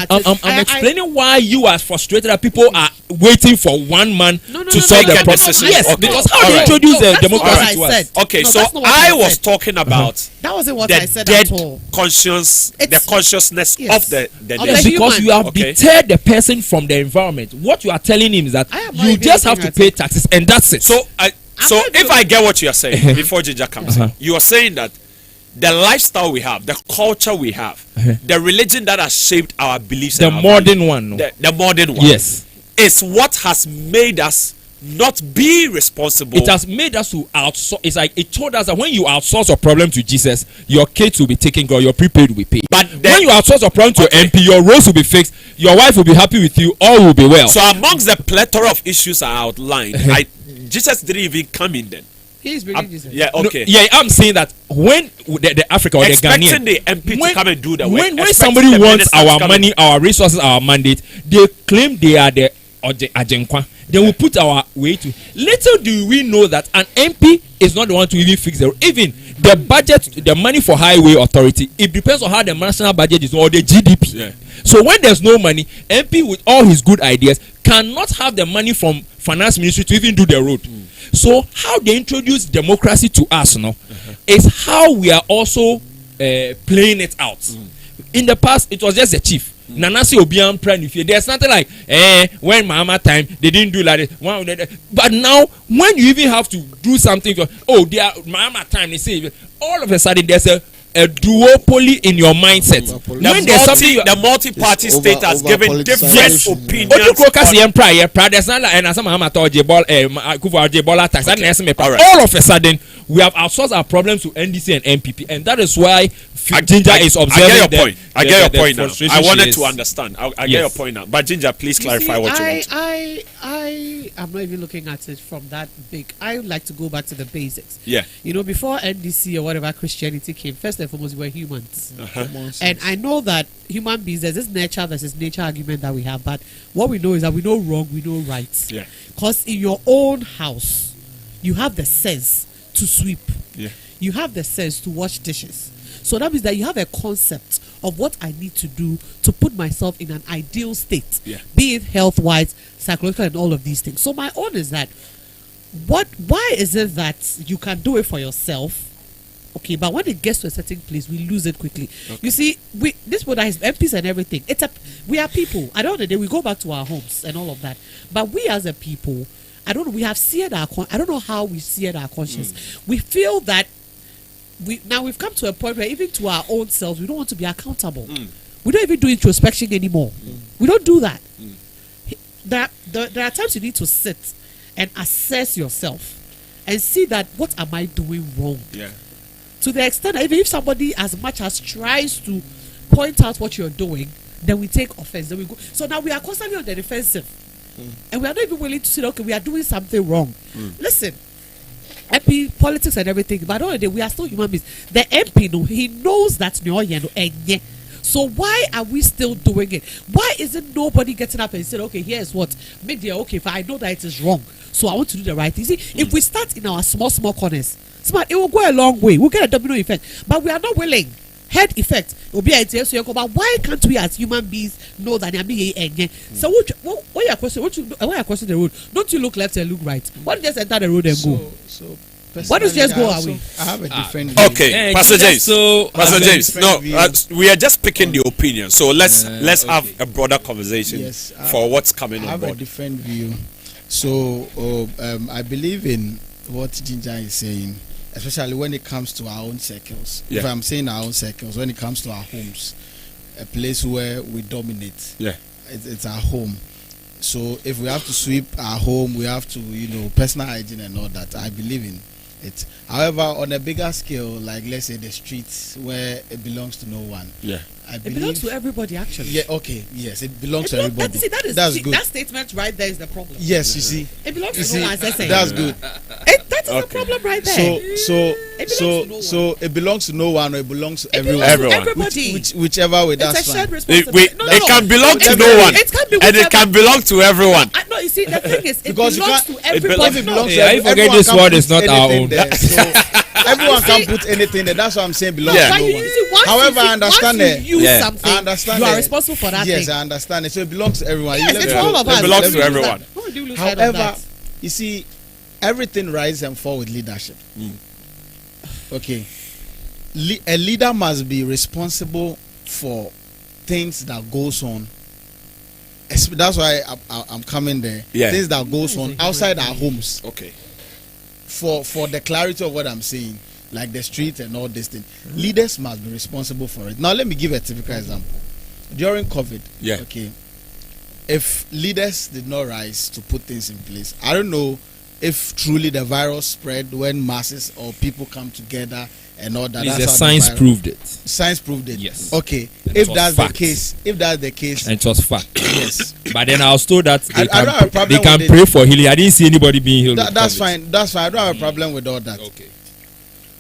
explaining why you are frustrated that people are waiting for one man to solve the Make a problem. decision. Yes, Okay. because how All they right. introduce the that's not democracy what to I us. said. Okay, No, so that's not what I I was said. talking about That wasn't what the I said dead at all. conscience, the It's- consciousness Yes. of the Of the nation. Yes, because human. you have Okay. deterred the person from the environment. What you are telling him is that I am not you even just have looking to at pay taxes and that's it. So so not if I get what you are saying before Ginger comes Uh-huh. in, you are saying that the lifestyle we have, the culture we have, the religion that has shaped our beliefs, the and our modern values, one. the modern one, Yes. is what has made us not be responsible. It has made us to outsource. It's like it told us that when you outsource your problem to Jesus, your kids will be taken care of, your prepaid will be paid. But when you outsource your problem to Okay. MP, your roads will be fixed, your wife will be happy with you, all will be well. So amongst the plethora of issues I outlined, Jesus didn't even come in then. He's bringing Jesus. Yeah, No, okay. yeah, I'm saying that when the Africa or the Expecting Ghanaian, the MP to come and do the work. when expecting somebody the wants minister to our come money, and- our resources, our mandate, they claim they are the Ajenkwa. They will put our way to. Little do we know that an MP is not the one to even fix the road. Even the budget, the money for highway authority, it depends on how the national budget is or the GDP. Yeah. So when there's no money, MP with all his good ideas cannot have the money from finance ministry to even do the road. So how they introduce democracy to us now is how we are also playing it out. In the past, it was just the chief. Nanasi Obian Prime. There's nothing like when Mama time they didn't do like this. But now when you even have to do something, they are Mama time. They say all of a sudden there's a duopoly in your mindset. When there's something The multi-party It's state has over given different politicization. opinions. Oju Krokas yẹn pra yẹn pra there's not like and some Mama told Ebola tax. That next me. Alright. All of a sudden we have outsourced our problems to NDC and MPP, and that is why Ginger is observing. I get your point. I get your the point now. frustration I she wanted is. to understand. I get Yes. your point now. But Ginger, please clarify what you want. I am not even looking at it from that big. I would like to go back to the basics. Yeah. You know, before NDC or whatever Christianity came, first and foremost, we were humans. Common sense. And I know that human beings, there's this nature versus nature argument that we have, but what we know is that we know wrong, we know right. Yeah. Because in your own house, you have the sense to sweep. Yeah. You have the sense to wash dishes. So that means that you have a concept of what I need to do to put myself in an ideal state, Yeah. be it health-wise, psychological, and all of these things. So my own is that, why is it that you can do it for yourself? Okay, but when it gets to a certain place, we lose it quickly. You see, this board has MPs and everything. We are people. At the end of the day, we go back to our homes and all of that. But we as a people, I don't know. We have seared I don't know how we seared our conscience. We feel that we've come to a point where even to our own selves, we don't want to be accountable. We don't even do introspection anymore. We don't do that. There are times you need to sit and assess yourself and see that what am I doing wrong? Yeah. To the extent that even if somebody as much as tries to point out what you're doing, then we take offense. Then we go. So now we are constantly on the defensive, and we are not even willing to say, okay, we are doing something wrong. Listen, MP politics and everything, but all the day we are still human beings. The MP, he knows that so why are we still doing it? Why isn't nobody getting up and saying, okay, here's what media, okay, if I know that it is wrong, so I want to do the right thing. See, if we start in our small corners, smart, it will go a long way. We'll get a domino effect, but we are not willing. Head effect will be a but why can't we as human beings know that so what your question? What your question the road? Don't you look left and look right? Why don't you just enter the road and go? Why don't you just go away? I have a different view. Okay, Pastor James. So Pastor James, no, different view. we are just picking the opinion. So let's have a broader conversation Yes, for what's coming I on have a board. different view. So I believe in what Ginger is saying, especially when it comes to our own circles. Yeah. If I'm saying our own circles, when it comes to our homes, a place where we dominate. Yeah. It's our home. So if we have to sweep our home, we have to, personal hygiene and all that. I believe in it. However, on a bigger scale, like let's say the streets where it belongs to no one. Yeah. I It believe belongs to everybody, actually. Yeah, okay, yes, it belongs to That, everybody. see, that is That's good. That statement right there is the problem. Yes, you see. It belongs You to see, no one. As I say. that's good. That is the problem right there. So it belongs to no one, or it belongs to It everyone. belongs to Everyone. everybody. Whichever way, It's that's a shared fine. responsibility. It can belong to It no can- one, It can be and it whichever- can belong to everyone. No, you see, the thing is, it Because you belongs can't- to everybody. If it belongs Yeah, to I forget everyone this can't word put is not our anything own. there. So everyone can put anything there. That's what I'm saying. Belongs Yeah. to But no you one. see, once However, you I understand once it. you use Yeah. something, I understand you are it. responsible for that Yes, thing. I understand it. So it belongs to everyone. Yes, You it's let for me all go. of us. It belongs Let to me lose everyone. that. Why do you lose sight of However, that? you see, everything rises and falls with leadership. Okay. A leader must be responsible for things that goes on. That's why I'm coming there. Yeah. Things that goes on outside our homes. Okay. For the clarity of what I'm saying, like the street and all this thing, leaders must be responsible for it. Now let me give a typical example. During COVID, Yeah. okay, if leaders did not rise to put things in place, I don't know if truly the virus spread when masses or people come together and all that. Please, That's the how science virus- proved it. Science proved it. Yes. Okay. And If it was that's fact. the case, and And it was fact. yes, But then I was told that I don't have a problem they can with it. pray for healing. I didn't see anybody being healed. with that's COVID. fine. That's fine. I don't have a problem with all that. Okay.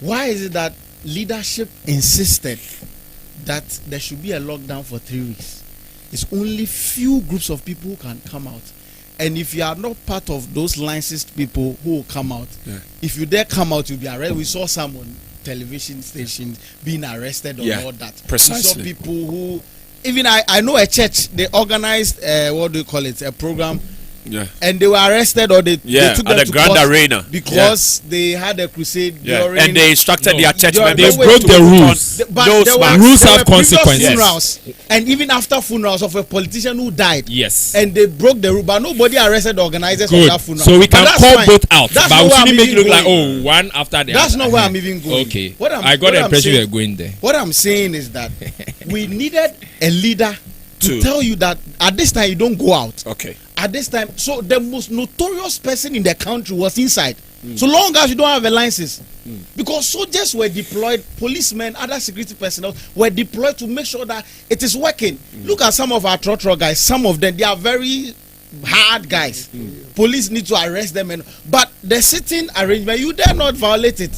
Why is it that leadership insisted that there should be a lockdown for 3 weeks? It's only few groups of people who can come out. And if you are not part of those licensed people who will come out, if you dare come out, you'll be arrested. We saw some on television stations being arrested or all that. Precisely. We saw people who, even I know a church, they organized, what do you call it, a program. Yeah. And they were arrested or they took at them the to Grand court Arena because they had a crusade during. And they instructed No, their church they members broke to the put on rules. But those there were, masks. Rules there have were previous consequences. funerals, and even after funerals of a politician who died, Yes. and they broke the rule, but nobody arrested the organizers of Good. that funeral. So we But can that's call fine. both out, That's but not we where I'm shouldn't make it even look like going. one after the That's other. not where I'm even going. Okay. What I'm- I got what the I'm impression saying- you were going there. What I'm saying is that we needed a leader to To- tell you that at this time you don't go out. Okay. At this time, so the most notorious person in the country was inside. So long as you don't have a license, because soldiers were deployed, policemen, other security personnel were deployed to make sure that it is working. Look at some of our trotro guys. Some of them, they are very hard guys. Police need to arrest them, but the sitting arrangement, you dare not violate it.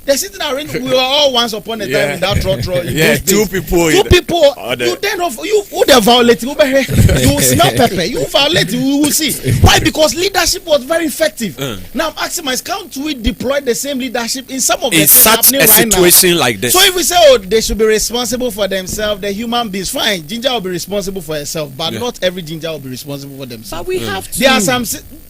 The sitting arrangement, we were all once upon a time Yeah. in that trotro. in Yeah, those days. two people Two in- people. Other- You dare not. You who they violate? You will smell pepper. You violate. We will see. Why? Because leadership was very effective. Now I'm asking myself, can't we deploy the same leadership in some of the In things such happening a right now? situation like this. So if we say, oh, they should be responsible for themselves, the human beings, fine. Ginger will be responsible for herself, but Yeah. not every ginger will be responsible for themselves. But we have to. There are some.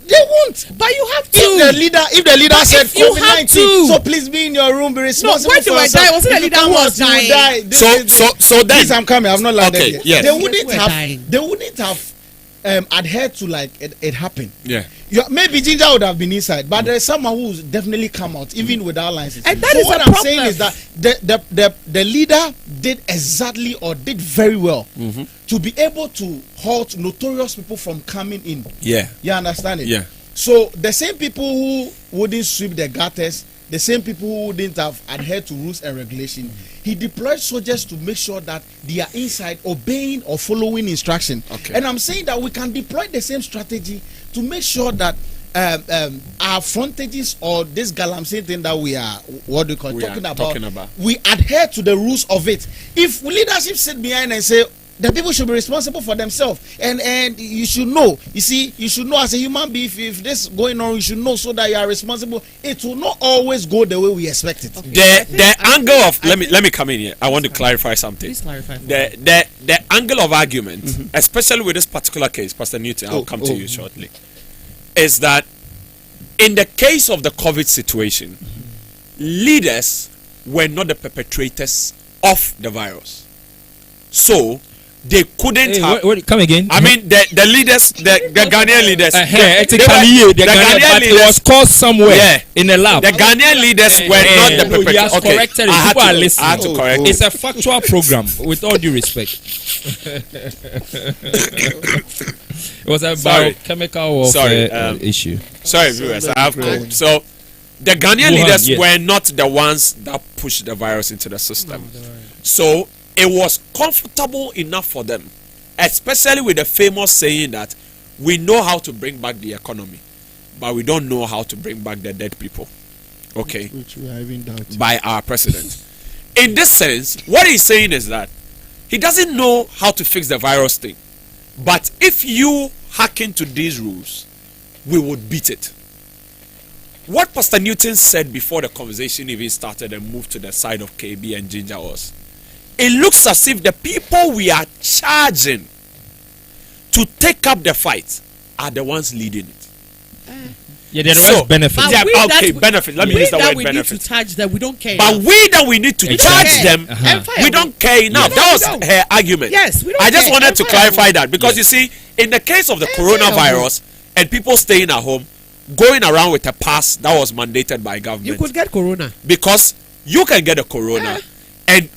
They won't. But you have to. If the leader But said if you have COVID-19, to. so please be in your room, be responsible when for they were yourself. dying, wasn't If the you leader come who out, was you will dying? die. So then. Please, I'm coming. I'm not landed Okay, yet. yes. They wouldn't We're have. dying. They wouldn't have adhered to like it happened. Yeah. Maybe Ginger would have been inside, but there's someone who's definitely come out even without license. And that so is what a I'm problem. saying is that the leader did exactly or did very well to be able to halt notorious people from coming in. Yeah. You understand it? Yeah. So the same people who wouldn't sweep the gutters, the same people who wouldn't have adhered to rules and regulation, he deployed soldiers to make sure that they are inside obeying or following instruction. Okay. And I'm saying that we can deploy the same strategy to make sure that our frontages or this Galamsey thing that we are talking about, we adhere to the rules of it. If leadership sit behind and say the people should be responsible for themselves, and you should know, you see, you should know as a human being, if this is going on, you should know so that you are responsible. It will not always go the way we expect it. The angle of let me come in here. I want to clarify something. Please clarify. The angle of argument, especially with this particular case, Pastor Newton, I'll come to you shortly, is that in the case of the COVID situation, leaders were not the perpetrators of the virus, so they couldn't have. Come again. I mean, the leaders, the Ghanaian leaders, the Ghanaian Ghanaian it was caused somewhere in a lab. the Ghanaian leaders were not the He has perpetrators. corrected it. I had People are to listening. correct It's a factual program, with all due respect. It was a Sorry. biochemical warfare issue. Sorry, viewers. I have cold. So, the Ghanaian Wuhan, leaders yes. were not the ones that pushed the virus into the system. So, it was comfortable enough for them, especially with the famous saying that we know how to bring back the economy, but we don't know how to bring back the dead people. Okay, Which we are even doubting. by our president. In this sense, what he's saying is that he doesn't know how to fix the virus thing, but if you hack into these rules, we would beat it. What Pastor Newton said before the conversation even started and moved to the side of KB and Ginger was, it looks as if the people we are charging to take up the fight are the ones leading it. Yeah, they're the ones benefit. But Yeah, we okay, that- benefit. Let me we use the that word we benefit. need to charge them. We don't care. But enough. we that we need to Exactly. charge them, And fire we don't care enough. No, That we was don't. her argument. Yes, we don't I just care. wanted to And clarify fire that because Yes. you see, in the case of the And fire coronavirus and people staying at home, going around with a pass that was mandated by you government, could get corona. because you can get a corona and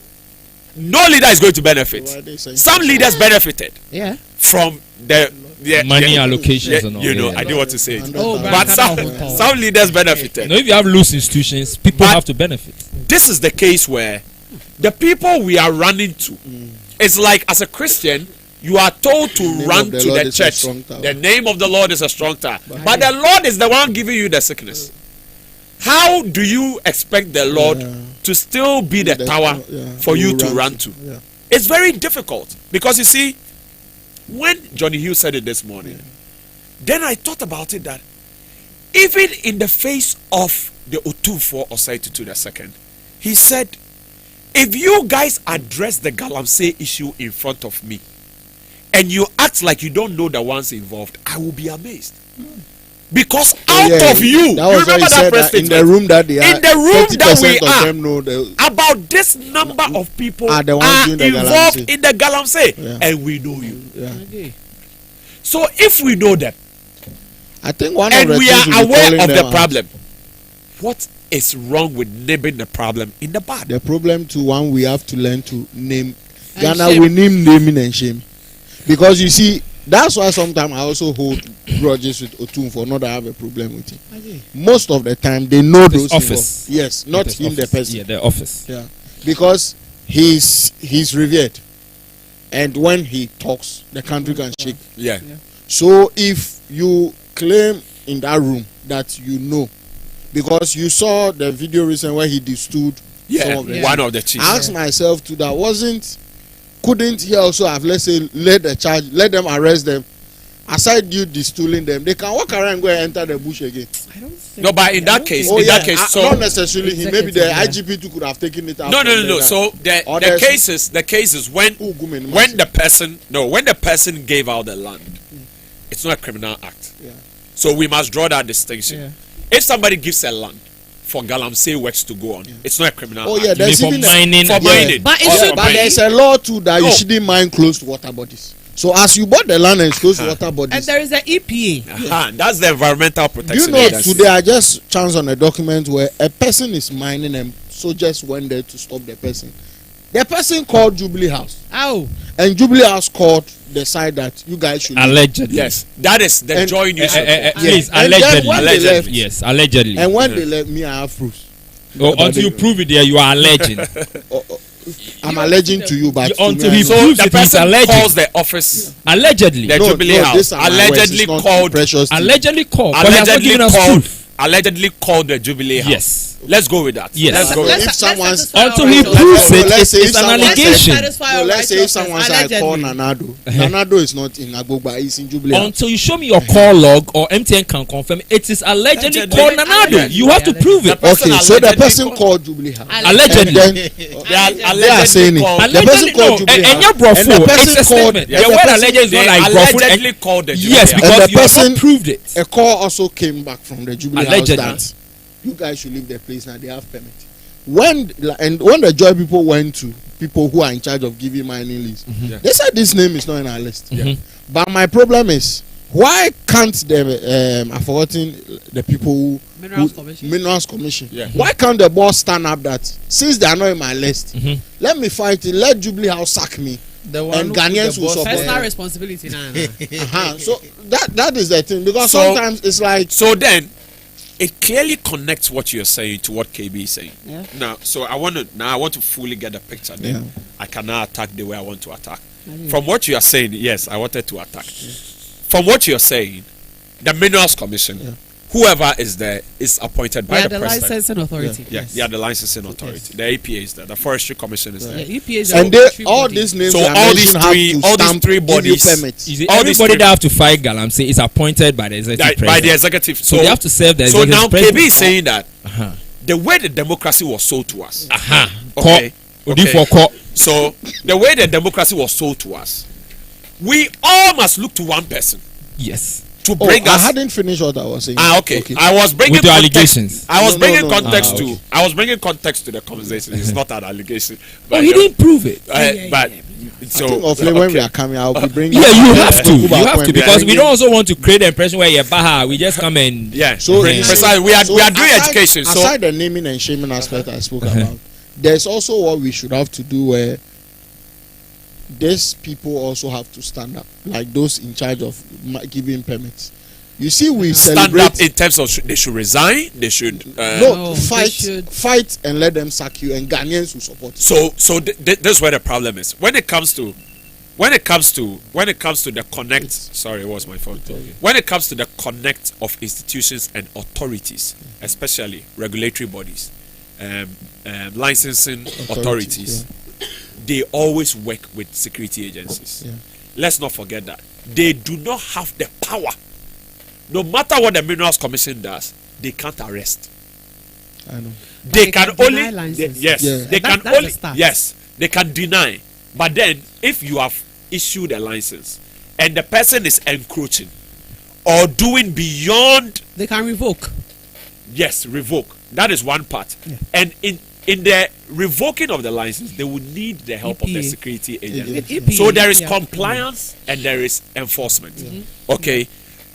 no leader is going to benefit. Why they say- Some leaders benefited Yeah. from the money allocations and all. You know, yeah. I didn't want to say it. Oh, But some leaders benefited. No, if you have loose institutions, people But- have to benefit. This is the case where the people we are running to, it's like as a Christian, you are told to name run of the to Lord the is a church. strong tower. The name of the Lord is a strong tower. But the Lord is the one giving you the sickness. How do you expect the Lord to still be the tower for you to run to? Yeah. It's very difficult because you see, when Johnny Hughes said it this morning, then I thought about it that even in the face of the Otufo Osei the second, he said, if you guys address the Galamsey issue in front of me and you act like you don't know the ones involved, I will be amazed. Because out of you, that was you remember why he that said press that in the statement? room that they are, In the room that we 30% of are, them know the, about this number of people Are are, the ones doing the involved Galamsey. in the Galamsey, Yeah. and we know you. yeah. So if we know them I think one and of the we things are we'll be aware calling of the them out, problem, what is wrong with nibbling the problem in the bud? the problem to one we have to learn to name. And Ghana shame. we name naming and shame, because you see that's why sometimes I also hold grudges with Otunfo, not that I have a problem with him. Most of the time they know His those office. involved. Yes, not His him the office. person. Yeah, the office. Yeah, because he's revered, and when he talks, the country can shake. Yeah. So if you claim in that room that you know, because you saw the video recently where he destood some of the One of the chiefs. I asked myself to that couldn't he also have, let's say, let them arrest them, aside you destooling them, they can walk around and go and enter the bush again. I don't think. No, but in that case, Oh in yeah, that case, not necessarily him. Maybe the Executive, IGP too could have taken it out. no. from there. So the Others- case is when Ugumen when the person gave out the land, it's not a criminal act. Yeah. So we must draw that distinction. Yeah. If somebody gives a land for Galamsey works to go on, it's not a criminal Oh act. yeah, You mean there's for even mining? For yeah. mining. But it Or should for but mining. there's a law too that No. you shouldn't mine close to water bodies. So as you bought the land and it's close to water And bodies, there is an EPA. That's the environmental do protection. you know agency. today I just chanced on a document where a person is mining and soldiers went there to stop the person. The person called Jubilee House, Ow. and Jubilee House called the side that you guys should leave. Allegedly. Yes, that is the And- joy news. Please, And then allegedly. when they left- Yes, allegedly. And when they let me, I have proofs. Oh, until you prove it there, you are alleging. I'm alleging to you, but to Until me, I he know. So proves the it, he's person alleging. calls the office, Allegedly. the Jubilee House, these are my words, allegedly it's not called, precious thing. Allegedly called. But he has not allegedly given us called, proof. allegedly called the Jubilee House. Yes. Let's go with that. Yes. Let's go with Let's- that. if someone's- satisfy Until our he righteousness. proves No, it, let's say if it's an someone- allegation. Satisfy No, our let's say if righteousness. someone say I call Allegedly. Nanado. Nanado is not in Agbogba, he's in Jubilee House. Until you show me your call log or MTN can confirm it is allegedly Allegedly. called Nanado. Allegedly. You have to prove it. The person Okay, so the allegedly person called- called Jubilee House. Allegedly. And then They are they are allegedly saying it. called- The person Allegedly, called no. Jubilee And House. your And the brofo, person it's a called- statement. and The the word person- allegedly is They not like brofo. allegedly called the Jubilee Yes, House. because the you have person- not proved it. A call also came back from the Jubilee Allegedly. House that you guys should leave the place now. They have permit. When the Joy people went to people who are in charge of giving mining leases, Yeah. they said this name is not in our list. Mhm. But my problem is, why can't the I've forgotten the people who Minerals Commission. Yeah. Why can't the boss stand up that since they are not in my list, Mhm. let me fight it. Let Jubilee House sack me. The one And who put Ghanaians the will boss support. Personal there. responsibility. Nah. Uh-huh. So that is the thing, because So- sometimes it's like So then, it clearly connects what you're saying to what KB is saying. Yeah. Now, so I want to fully get the picture. Then Yeah. I can now attack the way I want to attack. From what you are saying, yes, I wanted to attack. From what you're saying, the Minerals Commission, whoever is there, is appointed They by are the the president. licensing authority. Yeah, they are the licensing authority. The APA is there. The Forestry Commission is there. Yeah, EPA is and a they country all body. these names So we are all these mentioning have three- all to these stamp, three give you bodies- permits. You see, All these everybody three- that have to fight Galamsey is appointed by the executive By president. the executive. So they have to serve the So executive now president. KB is saying that Uh-huh. the way the democracy was sold to us. Okay. Okay. For court. So the way the democracy was sold to us, we all must look to one person Yes. to Oh, bring I us. hadn't finished what I was saying. Okay. I was bringing With your context- allegations. I was No, bringing no, no. context to. Okay. I was bringing context to the conversation. It's not an allegation. Oh, he didn't prove it. But so I think of late when we okay. are coming, I'll be bringing. Yeah, you have to. You Kuba have to when because we we don't also want to create the impression where you're baha. We just come and Yeah. So, Bring- you Besides, see- we are so doing aside- education. So aside the naming and shaming aspect I spoke about, there's also what we should have to do where these people also have to stand up, like those in charge of giving permits. You see, we stand celebrate up in terms of they should resign. They should No, they fight, should. fight, and let them sack you. And Ghanaians will support you. So this is where the problem is. When it comes to the connect. Sorry, it was my fault. When it comes to the connect of institutions and authorities, especially regulatory bodies, licensing authorities, they always work with security agencies. Yeah. Let's not forget that they do not have the power. No matter what the Minerals Commission does, they can't arrest. I know. They they can can only deny license. yes, Yeah. they That's can the only start. yes, they can deny. But then, if you have issued a license and the person is encroaching or doing beyond, They can revoke. yes, revoke. That is one part. Yeah. And in the revoking of the license, they will need the help of the EPA. security agency. With EPA, So there is yeah. compliance and there is enforcement. Okay.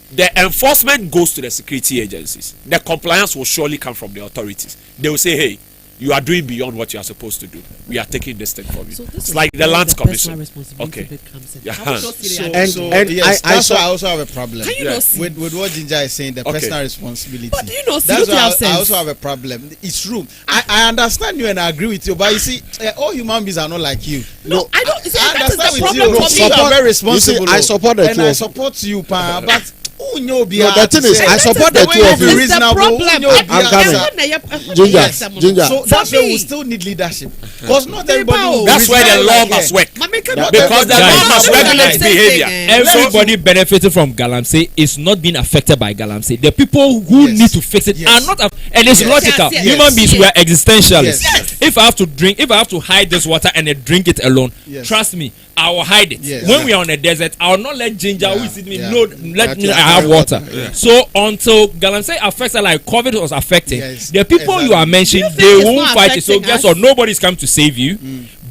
The enforcement goes to the security agencies. The compliance will surely come from the authorities. They will say, hey, you are doing beyond what you are supposed to do. We are taking this thing from you. So this It's is like the where Lands personal Commission. responsibility Okay. bit comes in. Yeah. I will not say So, that. And- so and yes, I that's saw- why I also have a problem. Can you Yeah. not see? With what Ginger is saying, the Okay. personal responsibility. But do you not see? That's Look why at I sense. also have a problem. It's true. I understand you and I agree with you, but you see, all human beings are not like you. No, I don't. See, I that is understand the with problem you. for You me. are very You see, responsible. I support the and two I of you. support you, pa. But who know No, the thing is, I That support is the two of way you. you It's the reasonable. problem. Who know I'm coming. Ginger. So For that's why me. we still need leadership. Because not People. everybody will be That's where the reasonable law like must here. work. Because Because the law Guys, must guys, regulate behavior. Everybody benefiting from Galamsey is not being affected by Galamsey. The people who Yes. need to fix it Yes. are not, and it's Yes. logical. Yes, yes, Human yes. beings, we are existentialists. Yes. If I have to hide this water and then drink it alone, Yes. trust me, I will hide it. Yes. When we are on a desert, I will not let Ginger who Yeah. is with me Yeah. know. Let me. I have water. So until Galamsey affects her like COVID was affecting, Yes. the people you are mentioning, You think they it's won't not fight it. So affecting guess us? what? Nobody's come to save you.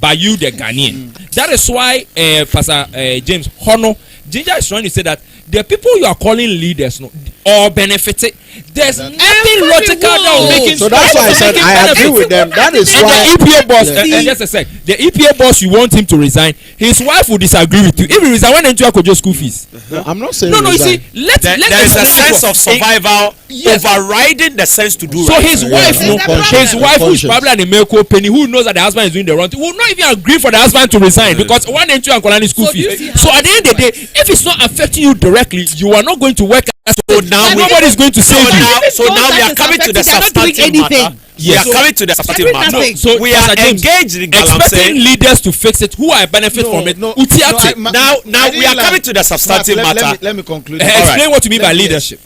But you, the Ghanaian. That is why Pastor James Hono Ginger is trying to say that the people you are calling leaders no, or benefited, there's nothing logical that will make it. So that's why I said I agree with them. That is And why. the EPA boss, Yeah. and just a sec, the EPA boss, you want him to resign. His wife will disagree with you. If he resign, why don't you have school fees? No, I'm not saying. No, you resign. see, let There is a sense of survival Yes. overriding the sense to do So right. his wife, no no, conscience, his no wife, who is conscience. probably an American penny, who knows that the husband is doing the wrong thing, will not even agree for the husband to resign because one and two and Kolani school So do you fees. see So how at the end of the day, if it's not affecting you directly, you are not going to work. So now we- nobody is going to save you. So now we are coming to the substantive matter. Yes. We are coming to the substantive Every matter. nothing. So We are Pastor James, engaged in expecting Galamsey. leaders to fix it who are benefit from it. Utiate. Now we are coming to the substantive matter. Let me conclude. Explain what you mean by Let me- leadership.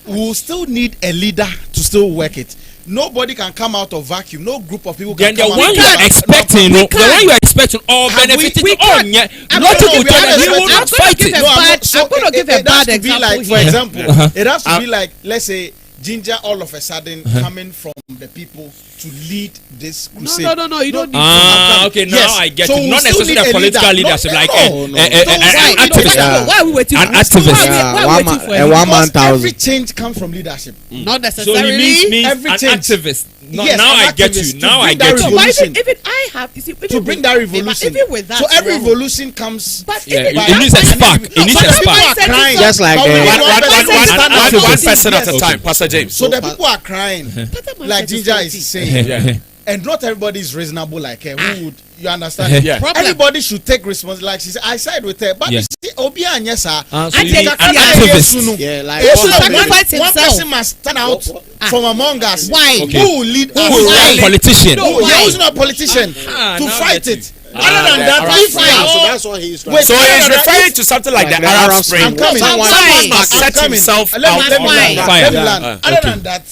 We will still need a leader to still work it. Nobody can come out of vacuum. No group of people can Then the come out one of you are vacuum. expecting, we no, the can't. one you are expecting, or Have we- benefiting, we oh, can't. yeah, I'm logic not- will we tell are that he not will not expecting- fight give it. a No, I'm bad- not- so I'm gonna give a it has bad to be example like, for here. example, it has to be like, let's say, Ginger all of a sudden coming from the people to lead this crusade. No, you don't need Okay, now Yes. I get So it. we Not still necessarily need a a political leader. leadership, No, like no, an no. Why activist. why are we waiting? An for- activist. Why Yeah, are we one waiting man- for a him? one man Because thousand. every change comes from leadership. Not So necessarily. he means Every an change. activist. No, Yes, now an I get activist you. to Now I bring get that you. No, but revolution. even I have, you see, To bring that revolution. Even with that, So every no. revolution comes. But Yeah, even it needs a that- spark. It needs a Some people spark. are crying. Just like, But we uh, need One one person to stand up to one this. person at a Yes. time, Pastor James. So the people are crying, like Ginger is saying, Yeah. and not everybody is reasonable like her. Who would you understand? Yeah. Everybody should take responsibility. Like she said, I side with her, but Yeah. you see, Obi Anyesa. So you mean an Yeah. activist. Yeah, like He should one- sacrifice One himself. person must stand out from among us. Why? Okay. Who will lead us? Who will Why? run politician? No, Who why? who's not a politician Ah, to now fight get you. it? Other than the that, Arab if we Spring. are So all that's what he's trying Wait, to So say. he's referring to something like Like the the Arab Arab Spring. I'm coming. Someone Someone must I'm set coming. himself Let me out. land. Why? Let me Fire. land. Other Okay. than that,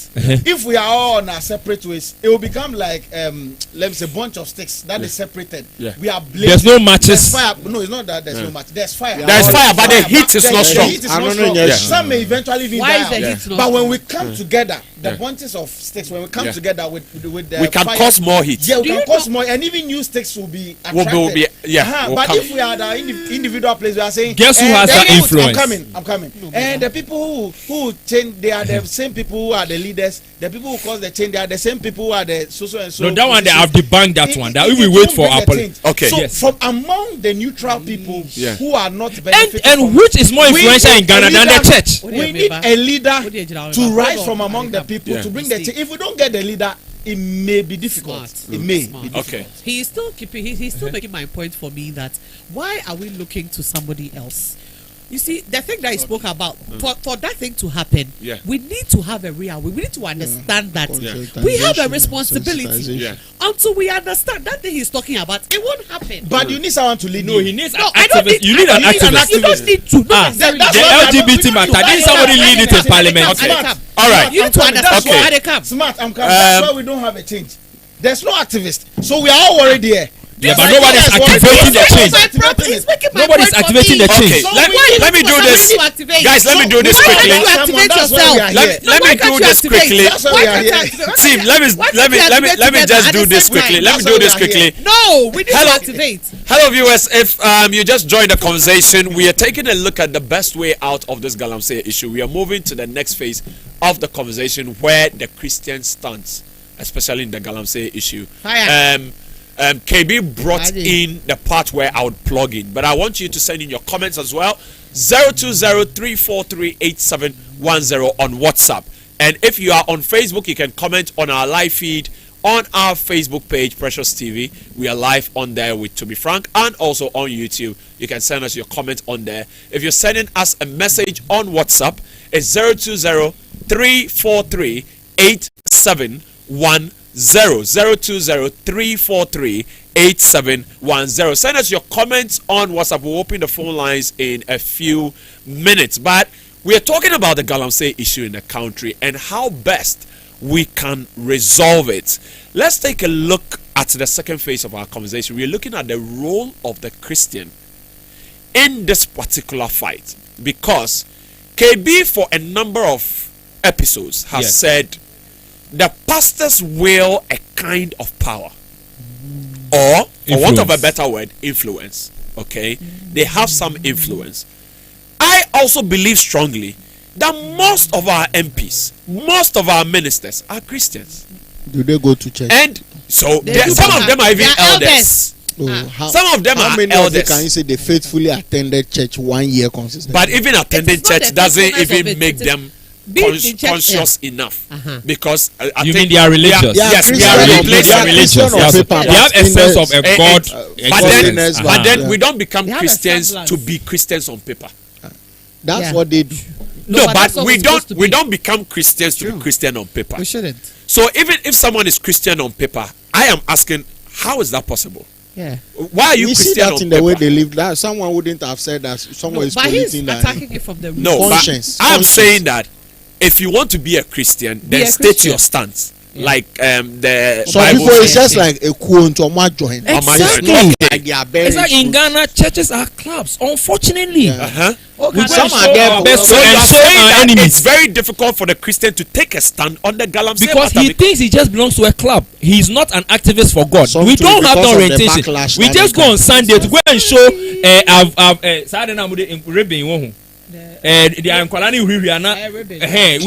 if we are all on our separate ways, it will become like let me say, bunch of sticks that is separated. Yeah. We are blazing. There's no matches. There's fire. No, it's not that. There's no match. There's fire. There's fire, but the heat is The not strong. heat is I not don't know, strong. yes. Some may eventually even Why die is the out. heat not But when strong? we come together, the bunches of sticks when we come together with the we can fire, cause more heat. Yeah, we can cause more, and even new sticks will be attracted. Will be But if we are the individual place, we are saying, guess who has that influence? I'm coming. And the people who change, they are the same people who are the leaders. The people who cause the change, they are the same people who are the so and so. No, that one they have debunked that one. That if we wait for Apple. Okay. So from among the neutral people who are not benefiting and which is more influential in Ghana than the church? We need a leader to rise from among the people to bring the change. If we don't get the leader, it may be difficult. It may be difficult. Okay. He's still making my point for me that why are we looking to somebody else? You see, the thing that he spoke about, for that thing to happen, we need to have a we need to understand that we have a responsibility. Until we understand that thing he's talking about, it won't happen. But you need someone to lead. No, he needs an activist. You need an activist. You don't need to. The LGBT matter. Didn't somebody lead it in parliament? All right. You need to understand why they come. Smart, I'm coming. That's why we don't have a change. There's no activist. So we are all already there. Yeah, but nobody is activating the change. Nobody is activating the change. Okay, let me do this. Guys, let me do this quickly. Let me do this quickly. Team, let me just do this quickly. Let me do this quickly. No, we need to activate. Hello viewers, if you just joined the conversation, we are taking a look at the best way out of this Galamsey issue. We are moving to the next phase of the conversation where the Christian stands, especially in the Galamsey issue. KB brought in the part where I would plug in, but I want you to send in your comments as well. 020-343-8710 on WhatsApp. And if you are on Facebook, you can comment on our live feed on our Facebook page, Precious TV. We are live on there with To Be Frank, and also on YouTube. You can send us your comment on there. If you're sending us a message on WhatsApp, it's 020-343-8710. 020-343-8710. Send us your comments on WhatsApp. We'll open the phone lines in a few minutes. But we are talking about the Galamsey issue in the country and how best we can resolve it. Let's take a look at the second phase of our conversation. We are looking at the role of the Christian in this particular fight, because KB for a number of episodes has said the pastors will a kind of power, or for want of a better word, influence. Okay, they have some influence. I also believe strongly that most of our MPs, most of our ministers are Christians. Do they go to church? And so some of them are even elders. Some of them are many elders. Of can you say they faithfully attended church 1 year consistently? But even attending church doesn't even make them conscious enough, because you mean they are religious? Yes, they are religious. They have a sense of a God. But then we don't become Christians to be Christians on paper. That's what they do. No, but we don't become Christians to be Christian on paper. We shouldn't. So even if someone is Christian on paper, I am asking, how is that possible? Yeah. Why are you we Christian see that on in paper? the way they live. That someone wouldn't have said that someone is polluting that. Attacking it from the conscience. But I'm saying that if you want to be a Christian, then state your stance. Like the some Bible people, it's just like a quote or my joint. Exactly. It's like in Ghana, churches are clubs. Unfortunately, some are there. So you are saying that it's very difficult for the Christian to take a stand on the Galamsey because he thinks he just belongs to a club. He's not an activist for God. We don't have the orientation. We just go on Sunday to go and show. We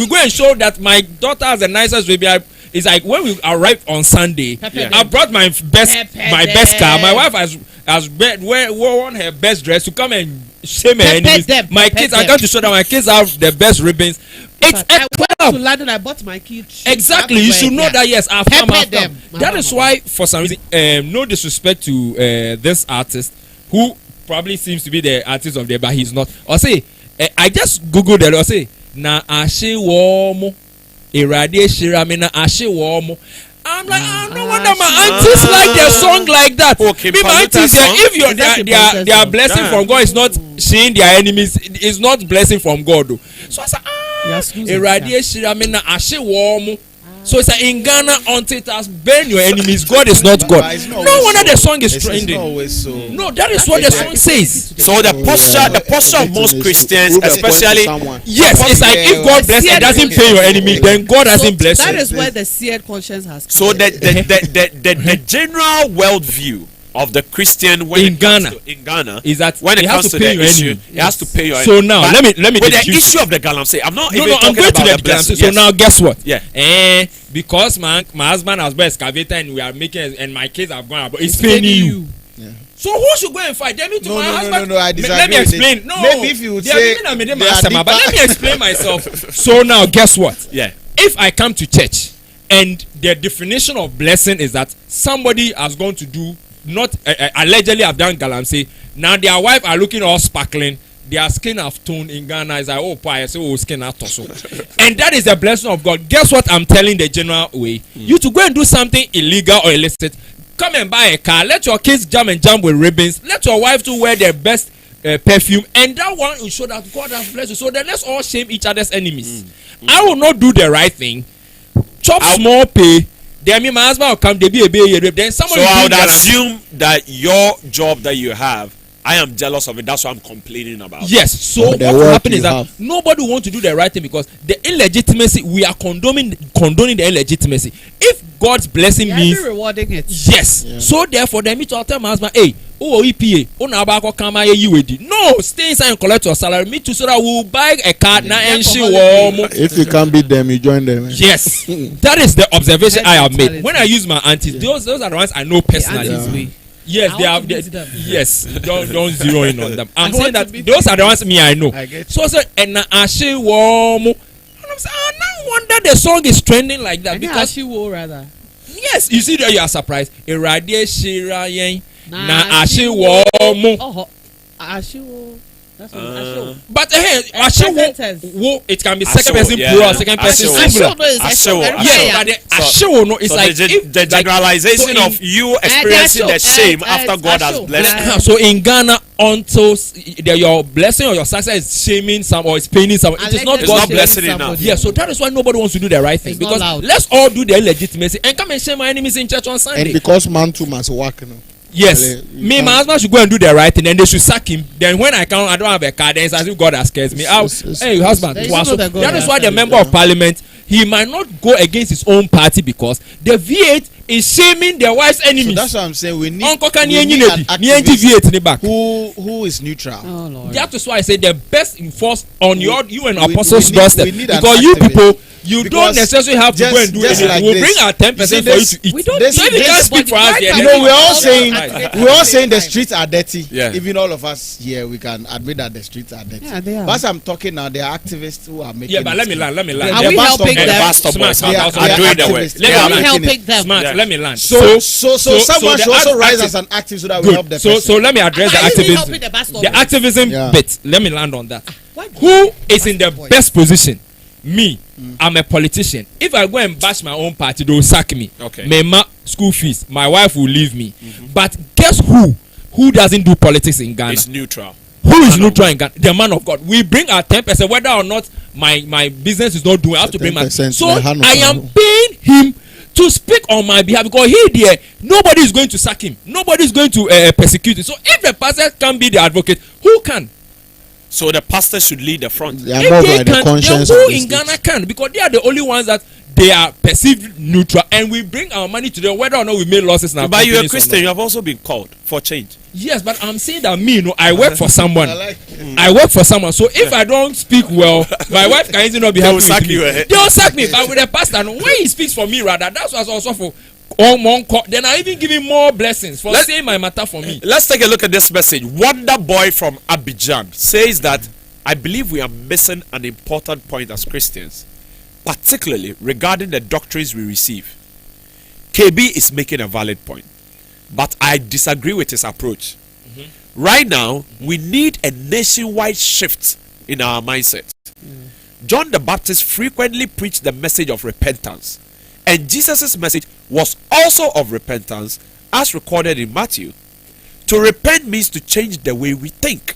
go and show that my daughter has the nicest baby. It's like when we arrived on Sunday, I brought my best car. My wife has worn her best dress to come and shame her enemies. My kids, I got to show that my kids have the best ribbons. It's a club. To London, I bought my kids. Exactly, you should know that. Yes, I've come. That is why, for some reason, no disrespect to this artist who probably seems to be the artist of the, but he's not. Or say, I just googled it. Or say, na ashe womo. I'm like, no wonder my aunties like their song like that. Okay, me, my aunties, if they are blessing from God, it's not seeing their enemies. It's not blessing from God. Though. So I said, So it's like in Ghana, until it has burn your enemies, God is not God. No wonder the song is trending. No, that is what the song says. So the posture of most Christians, especially, yes, it's like if God bless and doesn't pay your enemy, then God hasn't blessed you. That is where the seared conscience has come. So the general worldview of the Christian when in Ghana is that when it comes to the issue, he has to pay your enemy. So now let me with the issue of the Galamsey, I'm not even talking going about to the blessing. So now guess what? Yeah. Because my husband has been excavator and we are making and my kids have gone about, it's paying you. Yeah. So who should go and fight? Them to my husband. No, I disagree. Let me explain. No, maybe if you would say, but let me explain myself. So now guess what? Yeah. If I come to church and the definition of blessing is that somebody has gone to do not allegedly have done Galamsey. Now their wife are looking all sparkling. Their skin have toned in Ghana. Is like, oh, I say, oh, skin have torso. And that is the blessing of God. Guess what I'm telling the general way? You to go and do something illegal or illicit. Come and buy a car. Let your kids jump with ribbons. Let your wife to wear their best perfume. And that one will show that God has blessed you. So then let's all shame each other's enemies. I will not do the right thing. Chop small pay. Then me, my husband will come, they be a baby. Then somebody. So I would assume that your job that you have, I am jealous of it. That's what I'm complaining about. Yes. So what will happen is that nobody wants to do the right thing because the illegitimacy, we are condoning the illegitimacy. If God's blessing means rewarding it. Yes. Yeah. So therefore, then me to tell my husband, hey, EPA, no, stay inside and collect your salary. Me too, so that we'll buy a car now and she will. If you can't beat them, you join them. Yes. That is the observation I have made. When I use my aunties, those are the ones I know personally. Yes, they have. Yes, don't zero in on them. I'm saying that those are the ones me I know. So and Ashe warm. And I'm saying, no wonder the song is trending like that because she will rather. Yes, you see that you are surprised. Erade Shira yen na Ashe warm. Oh, Ashe wo. That's what but Ashe wo. It can be second person plural, second person singular. Yes, but the Ashe wo no, it's like the generalization of you experiencing the shame after God has blessed. So in Ghana, until your blessing or your success is shaming some or is paining someone, it is not God blessing enough. Yeah, so that is why nobody wants to do the right thing because let's all do the legitimacy and come and shame my enemies in church on Sunday. And because man too must work, you know. Yes, me, my husband should go and do the right thing, and they should sack him. Then when I don't have a car, then it's as if God has cursed me. Hey, husband, that is why the member of parliament, he might not go against his own party because the V8 is shaming their wife's enemies. So that's what I'm saying. We need an activist who is neutral. Oh, Lord. That is why I say the best enforced on you and Apostles' doorstep because you people. You don't necessarily have to go and do anything. Like we'll bring our 10% for you to eat. We don't can't speak for us here. You know, we're all saying the streets are dirty. Yeah. Even all of us here, we can admit that the streets are dirty. Yeah, they are. But as I'm talking now, there are activists who are making. Yeah, but let me land. Are we helping them? Helping them. Let me land. So someone should also rise as an activist so that we help the person. So let me address the activism. The activism bit. Let me land on that. Who is in the best position? Me, I'm a politician. If I go and bash my own party, they will sack me. Okay. My school fees, my wife will leave me. But guess who? Who doesn't do politics in Ghana? It's neutral. Who is neutral in Ghana? The man of God. We bring our 10%, whether or not my business is not doing. I have to bring my. So I am paying him to speak on my behalf because nobody is going to sack him. Nobody is going to persecute him. So if the pastor can be the advocate, who can? So the pastor should lead the front. They are more by the conscience. Who in Ghana can? Because they are the only ones that they are perceived neutral, and we bring our money to them whether or not we made losses now. But you're a Christian. You have also been called for change. Yes, but I'm saying that I work for someone. I work for someone. So if I don't speak well, my wife can easily not be happy with me. They'll sack me. But with the pastor, when he speaks for me, rather, that's what's also for. Then I even give him more blessings for saying my matter for me. Let's take a look at this message. Wonder Boy from Abidjan says that I believe we are missing an important point as Christians, particularly regarding the doctrines we receive. KB is making a valid point, but I disagree with his approach. Right now, we need a nationwide shift in our mindset. John the Baptist frequently preached the message of repentance. And Jesus' message was also of repentance, as recorded in Matthew. To repent means to change the way we think,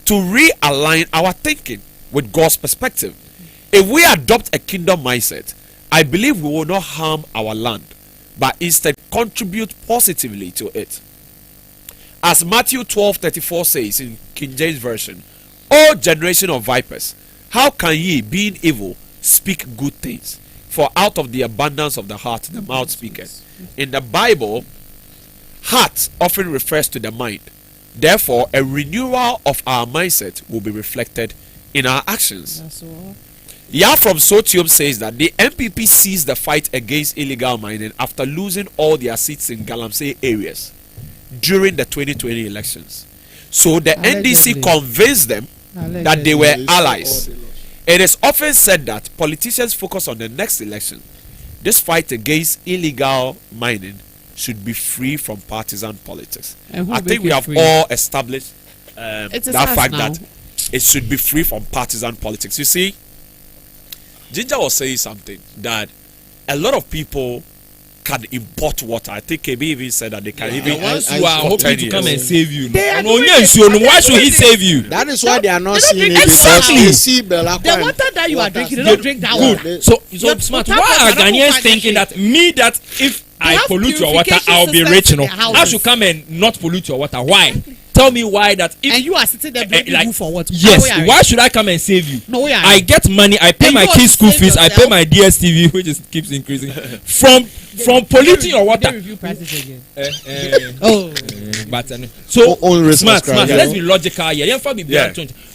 to realign our thinking with God's perspective. If we adopt a kingdom mindset, I believe we will not harm our land, but instead contribute positively to it. As Matthew 12:34 says in King James Version, O generation of vipers, how can ye, being evil, speak good things? For out of the abundance of the heart the mouth speaketh. In the Bible, heart often refers to the mind. Therefore, a renewal of our mindset will be reflected in our actions. That's all. Ya from Sotium says that the MPP seized the fight against illegal mining after losing all their seats in Galamsey areas during the 2020 elections. So the NDC convinced them that they were allies. It is often said that politicians focus on the next election. This fight against illegal mining should be free from partisan politics. I think we have all established that fact now. that it should be free from partisan politics. You see, Ginger was saying something that a lot of people can import water. I think KB even said that they can even. Once you are hoping to come and save you, why should he save you? That is why they are not seeing it exactly. because they see Belakwa. The water that you are drinking, they don't drink that water. So smart. Why are Ghanaians thinking that if I pollute your water, I'll be rich? No, I should come and not pollute your water. Why? Tell me why that if and you are sitting there drinking like, for what? Yes, why should I come and save you? No, I get money, I pay my kids' school fees, I pay my DSTV, which is keeps increasing. From polluting your water. Review prices again. But so smart. Yeah. Let's be logical here.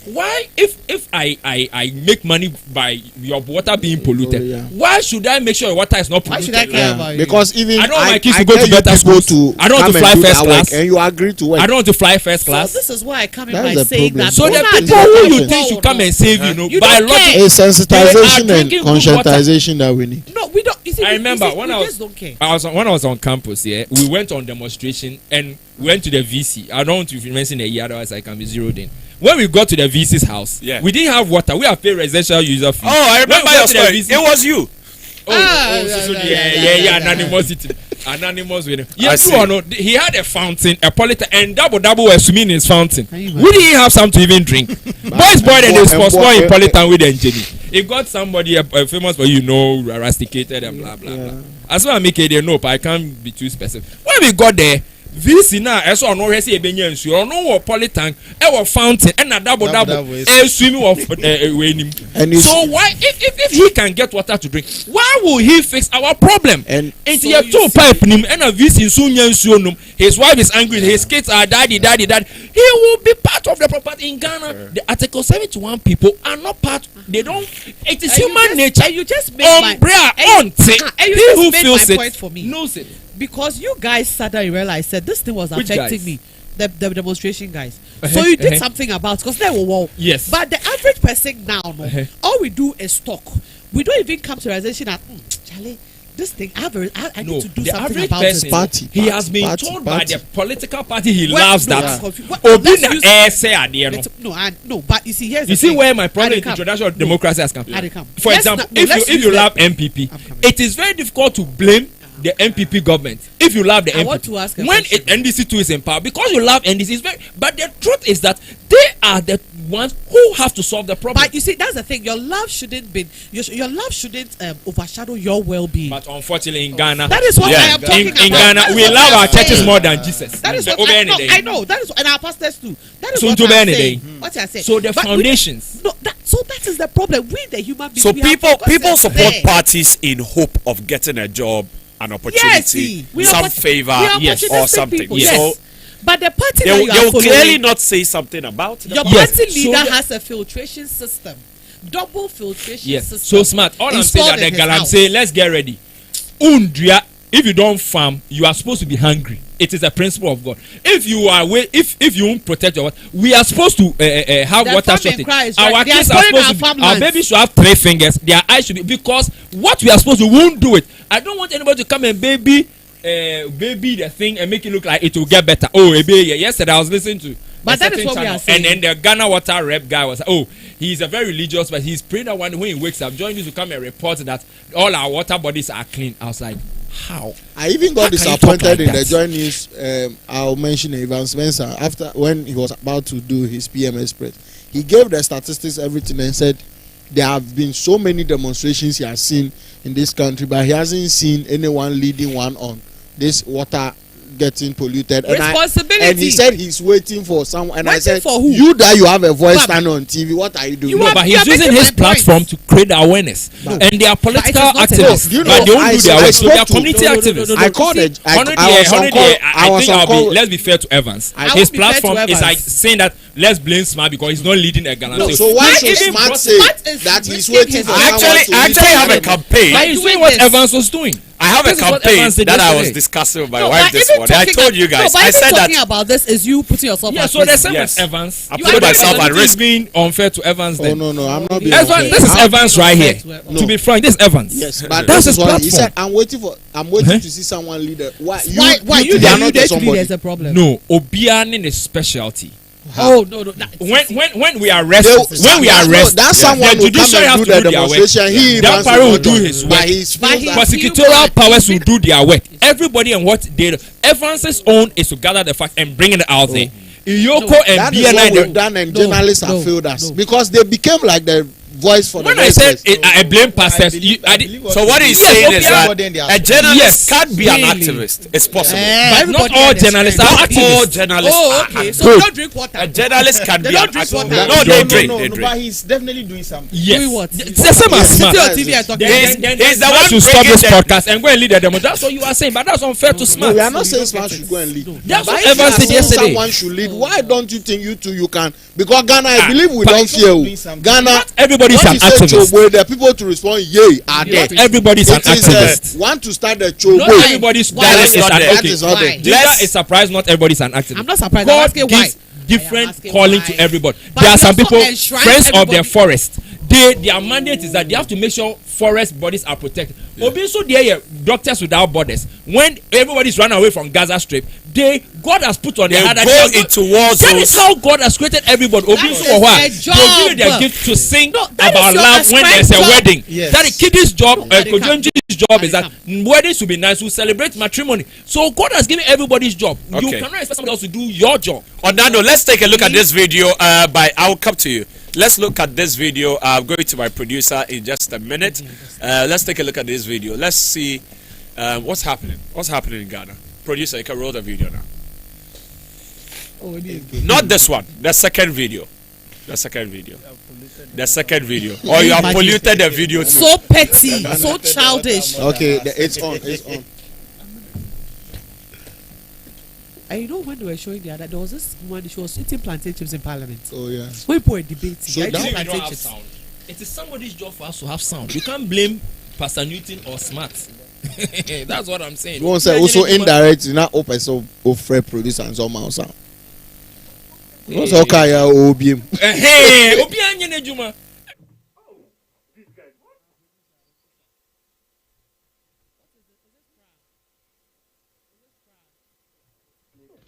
Why if I make money by your water being polluted, why should I make sure your water is not polluted? Why should I care about you? Because even I don't want my kids to go to better schools. I don't want to fly first class. And you agree to work. I don't want to fly first class. So this is why I come in That is by the saying problem. that. So the people who you think should come and save you, by logic, A sensitization They are and drinking good conscientization that we need. No, we don't. You see, I remember we when just don't care. when I was on campus, we went on demonstration and went to the VC. I don't want to mention a year, otherwise I can be zeroed in. When we got to the VC's house, we didn't have water. We have paid residential user fee. Oh, I remember your story. It was you. Anonymity. Anonymous with him. Yes, he had a fountain, a polyta, and double was swimming in his fountain. We didn't have some to even drink. Boys boy and the sports boy in Polytan with engineer. He got somebody a famous for rusticated and blah blah blah. As well as make it nope, I can't be too specific. When we got there, VC now, I saw no resi ebenye nsu, or no polytank, a fountain, and a double swimming of So why, if he can get water to drink, why will he fix our problem? And it's so two pipe and a VC nsu. His wife is angry, his kids are daddy. He will be part of the property in Ghana. The Article 71 people are not part. They don't. It is human nature. And you just made my point for me. Knows it. Because you guys sat down and realized said this thing was affecting me. The demonstration guys. So you did something about it because they were wall. Yes. But the average person now, all we do is talk. We don't even come to realization that Charlie, this thing I need to do something about it. He has been told by the political party he loves that. No, but you see, here's you see where my problem in the introduction of democracy has come. For example, if you love MPP, it is very difficult to blame the MPP government if you love the MPP. Want to ask when NDC too is in power, because you love NDC is very, but the truth is that they are the ones who have to solve the problem. But you see, that's the thing. Your love shouldn't overshadow your well-being. But unfortunately, in Ghana, that is what I am talking about. In Ghana, we love our churches more than Jesus. That is what I know. That is, and our pastors too. That is what I'm saying. What I say. So the foundations. So that is the problem. We the human beings. So people support parties in hope of getting a job, an opportunity, some favor, or something. Yes. So, but the party they will clearly not say something about it. Your party leader has a filtration system, double filtration system. So smart. All I'm saying that the Galamsey, let's get ready. Undria, if you don't farm, you are supposed to be hungry. It is a principle of God. If you are if you won't protect your water, we are supposed to have water shortage. Our kids are supposed to our babies should have 3 fingers. Their eyes should be, because what we are supposed to won't do it. I don't want anybody to come and baby the thing and make it look like it will get better. Yesterday I was listening to. But that is what we are saying. And then the Ghana water rep guy was he's a very religious, but he's praying that when he wakes up, John used to come and report that all our water bodies are clean. I was like, how? I even got disappointed in the joint news. I'll mention Ivan Spencer after when he was about to do his PMS press. He gave the statistics, everything, and said there have been so many demonstrations he has seen in this country, but he hasn't seen anyone leading one on this water getting polluted. Responsibility. And he said he's waiting for someone. And Waiting I said, for who? you that you have a voice Fam. standing on TV, what are you doing? You No, are- but you he's are using making his my platform point. to create awareness. And they are political But it is not activists, enough. but they don't do their I work. So they are spoke to- community No, no, no, activists. no, no, I called it. I was on call. I I was think on I'll call. be. Let's be fair to Evans. I His won't be fair to platform is Evans. like saying that let's blame Smart because he's not leading a Galamsey. No, so why Smart should even Smart brought- say Smart is that he's risking waiting his for life. someone Actually, to I lead actually have the a campaign. But he's doing doing what this. Evans was doing. I have a This is what campaign Evans did that I was yesterday. discussing with my No, wife but this even morning. I talking told you no, guys. but I even said talking that. about this is you putting yourself Yeah, at so the risk. same Yes. as Evans. I You put are myself doing at risk. being unfair to Evans Oh then. no, I'm not being Evans, unfair. this is How Evans right here. No. To be frank, this is Evans. Yes, but That's this his is what he platform. said. I'm waiting to see someone lead it. Why Why you you are there? not You there just to be somebody. there's a problem. No, Obianin is specialty. Oh no. When we arrest, that someone the will come judiciary and have do to the do their work. demonstration. He That Evans party will not do done. his But work. he's But feels he- like- Prosecutorial powers will do their work. Everybody and what they do. Evans's own is to gather the facts and bring it out there. Iyoko and that is what BNI. we've done, and journalists have failed us because they became like the voice for When the I said voiceless. I blame pastors, So what he's Yes, saying is Obiara- that a journalist Yes, can't be an really. activist. It's possible. but not Everybody all understands. journalists are Not all activists. journalists Oh, are okay. So activists. they don't drink water. A journalist can They be don't an drink activist. water. No, they drink. No, They but drink. he's definitely doing something. Yes, Doing what? it's the same as Yes. Smart. Sitting on TV and talking. He's the Smart one should stop bringing this the- podcast and go and lead the demo. That's what you are saying, but that's unfair to No, Smart. we are not saying Smart should go and lead. That's But what if you Evans are said saying yesterday. someone should lead, why don't you think you two you can? Because Ghana, I believe we but don't fear. doing something. Ghana, Everybody's when an you say activist. Chobo, the people to respond, yay, are there. Not everybody's an It is activist. want to start the Chobo. Not everybody's Why? direct That is is not an there. That is not Why? there. Ginger is surprised not everybody's an activist. I'm not surprised. I'm God asking why. gives different I am asking calling why. to everybody. But There are he some also people, enshrines friends of everybody. their forest. Their mandate is that they have to make sure forest bodies are protected. Obi so there, Doctors Without Borders. When everybody's run away from Gaza Strip, God has put on They their heart that go they are into war That is zones. how God has created everybody. Obi That so is for what? their They give you their job. gift to sing No, that about is your love when there's a assigned job. wedding. Yes. That is Kiddy's job, Let it come. Kojonji's job is Let that it weddings should be nice. We celebrate matrimony. So God has given everybody's job. You Okay. cannot expect somebody else to do your job. Orlando, let's take a look at this video. I'll come to you. Let's look at this video. I'm going to my producer in just a minute. Let's take a look at this video. Let's see what's happening. What's happening in Ghana? Producer, you can roll the video now. Not this one. The second video. The second video. The second video. Or you have polluted the video too. So petty, so childish. Okay, it's on. It's on. And you know when they were showing the other, there was this woman. She was eating plantain chips in Parliament. Oh yeah. When people were debating, So they that- eating We don't plantain have chips. sound. It is somebody's job for us to have sound. You can't blame Pastor Newton or Smart. That's what I'm saying. You want to say also indirect, not open so offer producer and some mouse sound. What's okay? OBM. Hey, Obi Anyene Juma.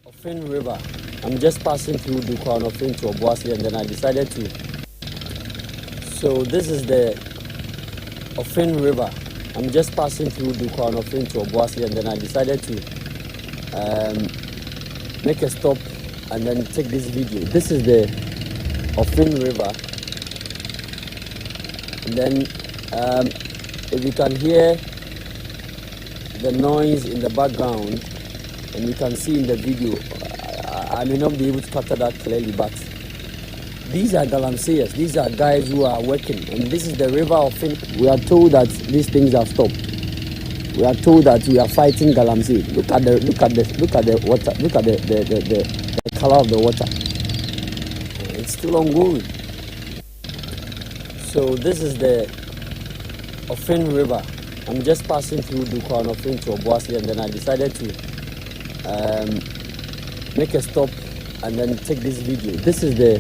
Ofin River. I'm just passing through Dukwa on Ofin to Obuasi, and then I decided to. So this is the Ofin River. I'm just passing through Dukwa on Ofin to Obuasi, and then I decided to make a stop and then take this video. This is the Ofin River, and then if you can hear the noise in the background, and you can see in the video, I may not be able to capture that clearly, but these are Galamseyers. These are guys who are working, and this is the river of Fin. We are told that these things have stopped. We are told that we are fighting Galamsey. Look at the water. Look at the color of the water. It's still ongoing. So this is the Ofin River. I'm just passing through Dukwa on Ofin to Obuasi, and then I decided to make a stop and then take this video. This is the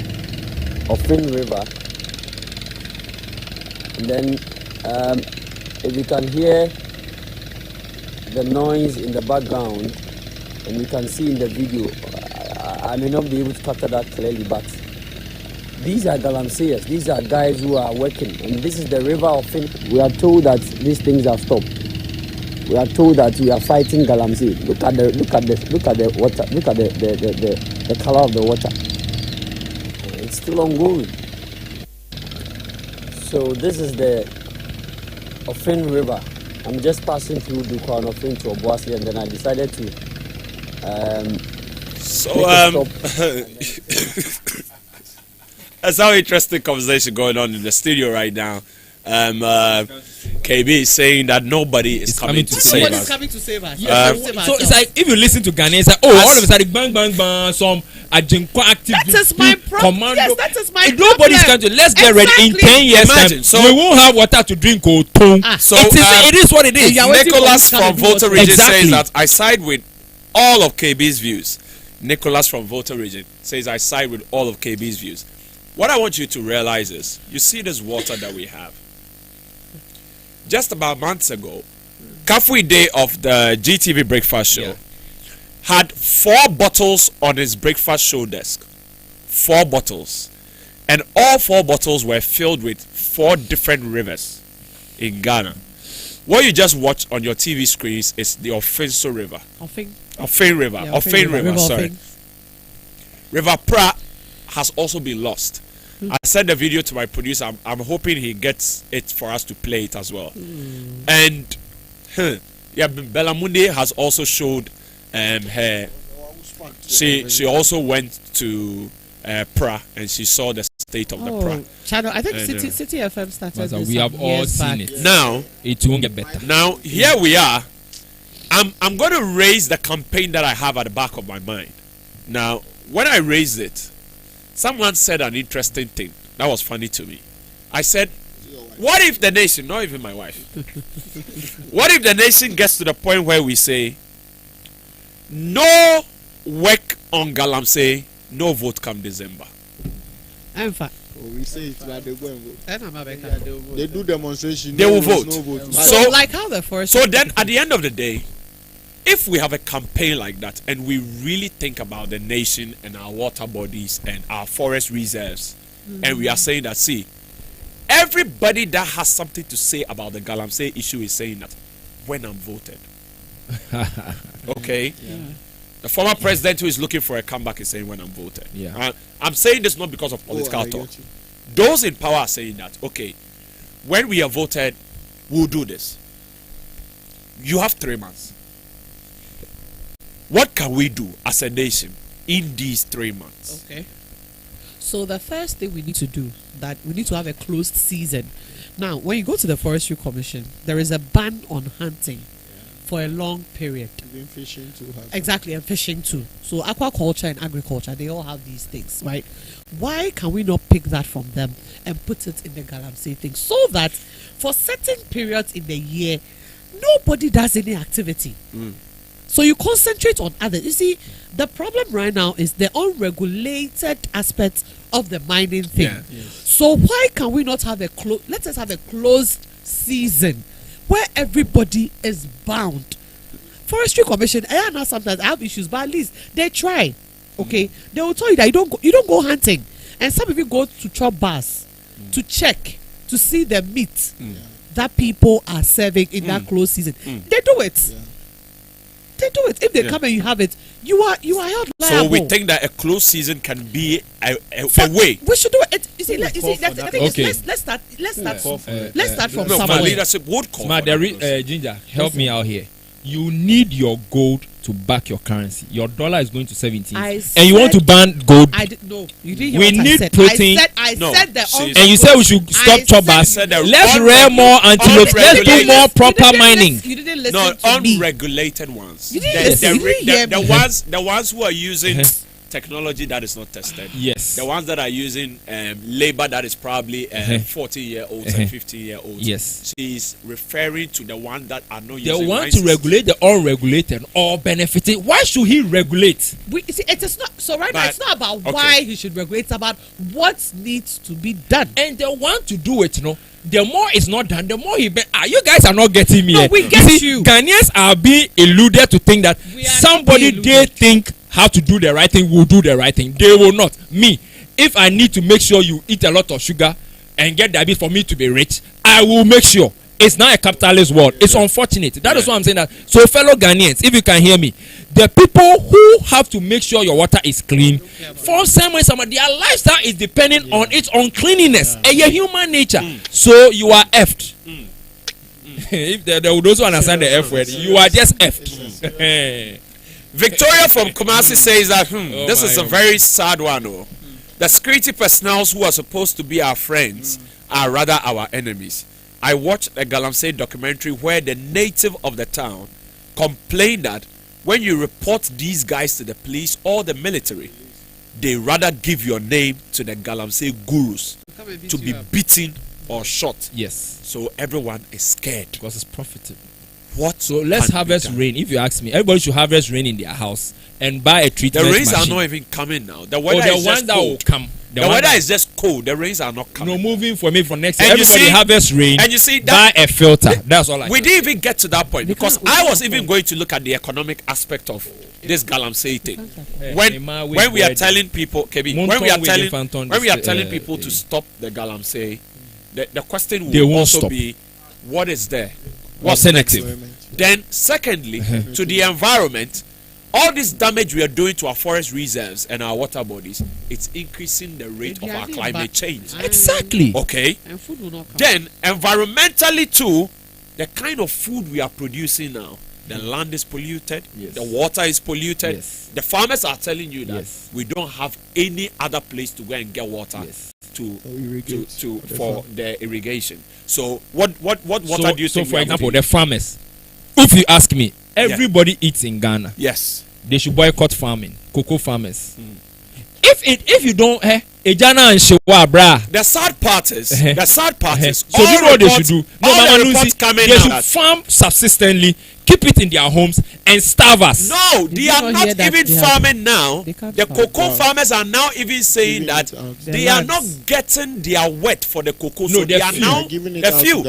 Ofin River, and then if you can hear the noise in the background, and you can see in the video, I may not be able to capture that clearly, but these are Galamseyers. These are guys who are working, and this is the river of Fin. We are told that these things have stopped. We are told that we are fighting Galamsey. Look at the water. Look at the color of the water. It's still ongoing. So this is the Ofin River. I'm just passing through Dukwa and Ofin to Obuasi, and then I decided to that's how interesting conversation going on in the studio right now. KB is saying that nobody is coming to save Nobody's us. coming to save us. So it's like if you listen to Ghanaians, like, all of a sudden, bang, bang, bang, some Ajinkwa activists. That is my problem. Commando. Yes, that is my If nobody's problem. coming to, let's get ready in Exactly. 10 years Imagine, time. so- we won't have water to drink. So it is what it is. Yeah, waiting Nicholas for this from kind of Volta people. Region Exactly. says that I side with all of KB's views. Nicholas from Volta Region says I side with all of KB's views. What I want you to realize is, you see this water that we have. Just about months ago, Kafui Day of the GTV breakfast show had 4 bottles on his breakfast show desk. 4 bottles. And all 4 bottles were filled with 4 different rivers in Ghana. What you just watched on your TV screens is the Ofinso River. Ofin River. Yeah, Ofin River, sorry. Ofin. River Pra has also been lost. I sent the video to my producer. I'm hoping he gets it for us to play it as well. And Belamunde has also showed her. She also went to Pra and she saw the state of the Pra. Channel. I think And, City FM started But this we have some all years seen back. it. Now, It won't get better. now here we are. I'm going to raise the campaign that I have at the back of my mind. Now, when I raised it, someone said an interesting thing that was funny to me. I said, what if the nation, not even my wife, what if the nation gets to the point where we say, no work on Galamsey, no vote come December? In fact, We say it that they go and vote. They they do demonstration. They no will rules, vote. No vote. So- like how the first. So then at the end of the day, if we have a campaign like that and we really think about the nation and our water bodies and our forest reserves, and we are saying that, see, everybody that has something to say about the Galamsey issue is saying that when I'm voted. Okay? The former president who is looking for a comeback is saying when I'm voted. Yeah. I'm saying this not because of political I talk. get you. Those in power are saying that, okay, when we are voted, we'll do this. You have 3 months. What can we do as a nation in these 3 months? Okay. So the first thing we need to do, that we need to have a closed season. Now, when you go to the Forestry Commission, there is a ban on hunting for a long period. Even fishing too. Exactly, and fishing too. So aquaculture and agriculture, they all have these things, right? Why can we not pick that from them and put it in the Galamsey thing, so that for certain periods in the year, nobody does any activity? So you concentrate on others. You see, the problem right now is the unregulated aspect of the mining thing. Yeah. So why can we not have let us have a closed season where everybody is bound? Forestry Commission, I know sometimes I have issues, but at least they try. Okay, they will tell you that you don't go hunting, and some of you go to chop bars to check to see the meat that people are serving in that closed season. They do it. They do it. If they come and you have it, you are held liable. So we think that a closed season can be a way. We should do it. You see, I think Okay. let's start from No, my somewhere. leadership would call Smart, for that closed. Ginger, help me out here. You need your gold to back your currency. Your dollar is going to 17, I and you want to said- ban gold. I did no. You didn't hear We what I need said. protein. I No, said the she's- And you said we should stop I choppers. said that Let's unreg- rear more antelopes. Let's do unregulated- more You proper didn't mining. You didn't listen No, to me. unregulated ones. You didn't listen. You didn't hear me. The ones who are using technology that is not tested. Yes. The ones that are using labor that is probably 40-year-olds and 50-year-olds. Yes. She's referring to the ones that are not They using want to license. regulate the unregulated or benefiting. Why should he regulate? You see, it is not so right now. But- It's not about okay. why he should regulate. It's about what needs to be done. And they want to do it, the more it's not done, the more he you guys are not getting me. No, eh. we get see, you. Ghanaians are being eluded to think that We are not somebody being they eluded. think how to do the right thing will do the right thing. They will not. Me, if I need to make sure you eat a lot of sugar and get diabetes for me to be rich, I will make sure. It's not a capitalist world. It's unfortunate. That is why I'm saying that. So, fellow Ghanaians, if you can hear me, the people who have to make sure your water is clean, for some their lifestyle is depending on its own cleanliness. And your human nature. So you are effed. If there would also understand the F word, you are just effed. Victoria from Kumasi says that this is a very sad one. Oh. The security personnel who are supposed to be our friends are rather our enemies. I watched a Galamsey documentary where the native of the town complained that when you report these guys to the police or the military, they rather give your name to the Galamsey gurus to be beaten or shot. Yes. So everyone is scared because it's profitable. What? So let's harvest rain. If you ask me, everybody should harvest rain in their house and buy a treatment machine. The rains machine. are not even coming now. The weather is just cold. Will come. The weather is just cold. The rains are not coming. No, moving for me from next year. And Everybody harvest rain. And you see that buy a filter. That's all I We didn't even get to that point because I was even going to look at the economic aspect of this Galamsey thing. When we are telling people, Kevin, when we are telling people to stop the Galamsey, the question will also be, what is there? What's negative? Then, secondly, to the environment, all this damage we are doing to our forest reserves and our water bodies, it's increasing the rate of our climate change. Exactly. Okay. And food will not come. Then, environmentally too, the kind of food we are producing now, the land is polluted, the water is polluted. The farmers are telling you that we don't have any other place to go and get water for the irrigation. So what water do you think? So for example, the farmers, if you ask me, everybody eats in Ghana. Yes. They should boycott farming, cocoa farmers. If you don't, Ejana and Shewa bra. The sad part is, so you know what they should do? They should farm subsistently, keep it in their homes, and starve us. No, they are not even farming now. The cocoa farmers are now even saying that they are not getting their wet for the cocoa. So they are now the few,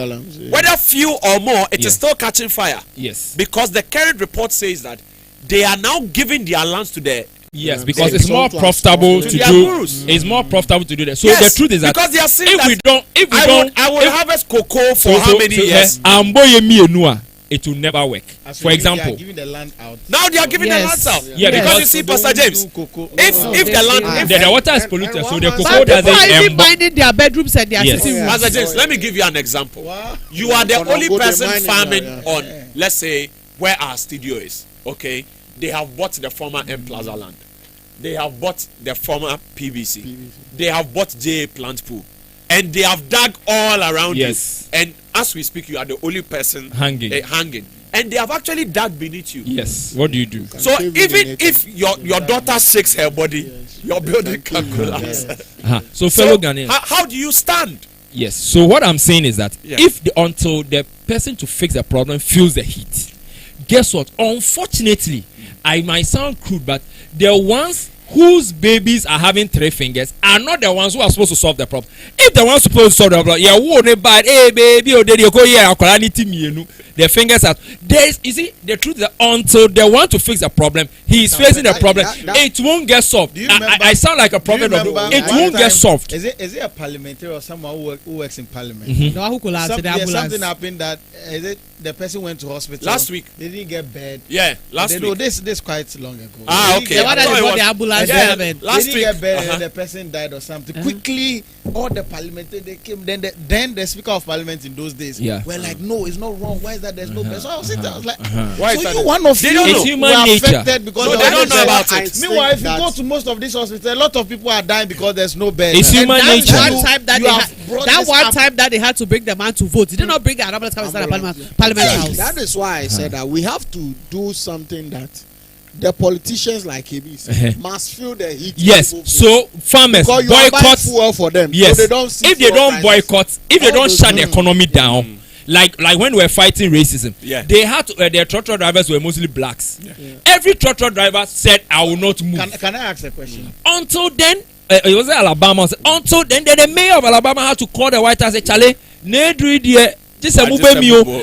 whether few or more, it is still catching fire. Yes, because the current report says that they are now giving their lands to the. Yes, because it's more profitable to do. It's more profitable to do that. So the truth is that because they are saying if we don't, I will harvest cocoa for how many years? It will never work. For example, they are giving the land out. Now they are giving the land out. Yeah, because you see, Pastor James, if the land, the water is polluted, so the cocoa people doesn't are even minding their bedrooms and their sitting rooms. Pastor James, let me give you an example. You are the only person farming on, let's say, where our studio is. Okay, they have bought the former M Plaza land. They have bought the former PVC. They have bought JA plant pool. And they have dug all around you. And as we speak, you are the only person hanging. And they have actually dug beneath you. Yes. What do you do? So even if your daughter shakes her body, your building can collapse. So fellow Ghanaians, how do you stand? Yes. So what I'm saying is that until the person to fix the problem feels the heat, guess what? Unfortunately, I might sound crude, but the ones whose babies are having 3 fingers are not the ones who are supposed to solve the problem. If the ones supposed to solve the problem, yeah, won't bad, hey baby, or you go here, the fingers are there. You see, the truth is that until they want to fix the problem, he is facing the problem. It won't get solved. I sound like a prophet of it won't get solved. Is it a parliamentary or someone who works in parliament? Something happened that the person went to hospital last week. They didn't get bed. Yeah, last week. This quite long ago. Okay. The one that brought the ambulance. Last they week. didn't get bed and the person died or something. Quickly, all the parliamentarians they came. Then the speaker of parliament in those days were like, no, it's not wrong. Why is that? There's no bed. So I was sitting there, I was like, why is so that? you one of you it's human nature. affected because they don't know about it. Meanwhile, if you go to most of these hospitals, a lot of people are dying because there's no bed. It's human nature. That one time that they had to bring the man to vote, they did not bring the ambulance come inside the parliament house. That is why I said that we have to do something that the politicians like KB must feel the heat. Yes, so farmers boycott fuel for them. Yes, so they don't see if they don't boycott, if they don't shut the economy down, like when we were fighting racism, they had to, their tractor drivers were mostly blacks. Every tractor driver said, "I will not move." Can I ask a question? Until then, it was Alabama. Until then, the mayor of Alabama had to call the White House and say, "Chale, ne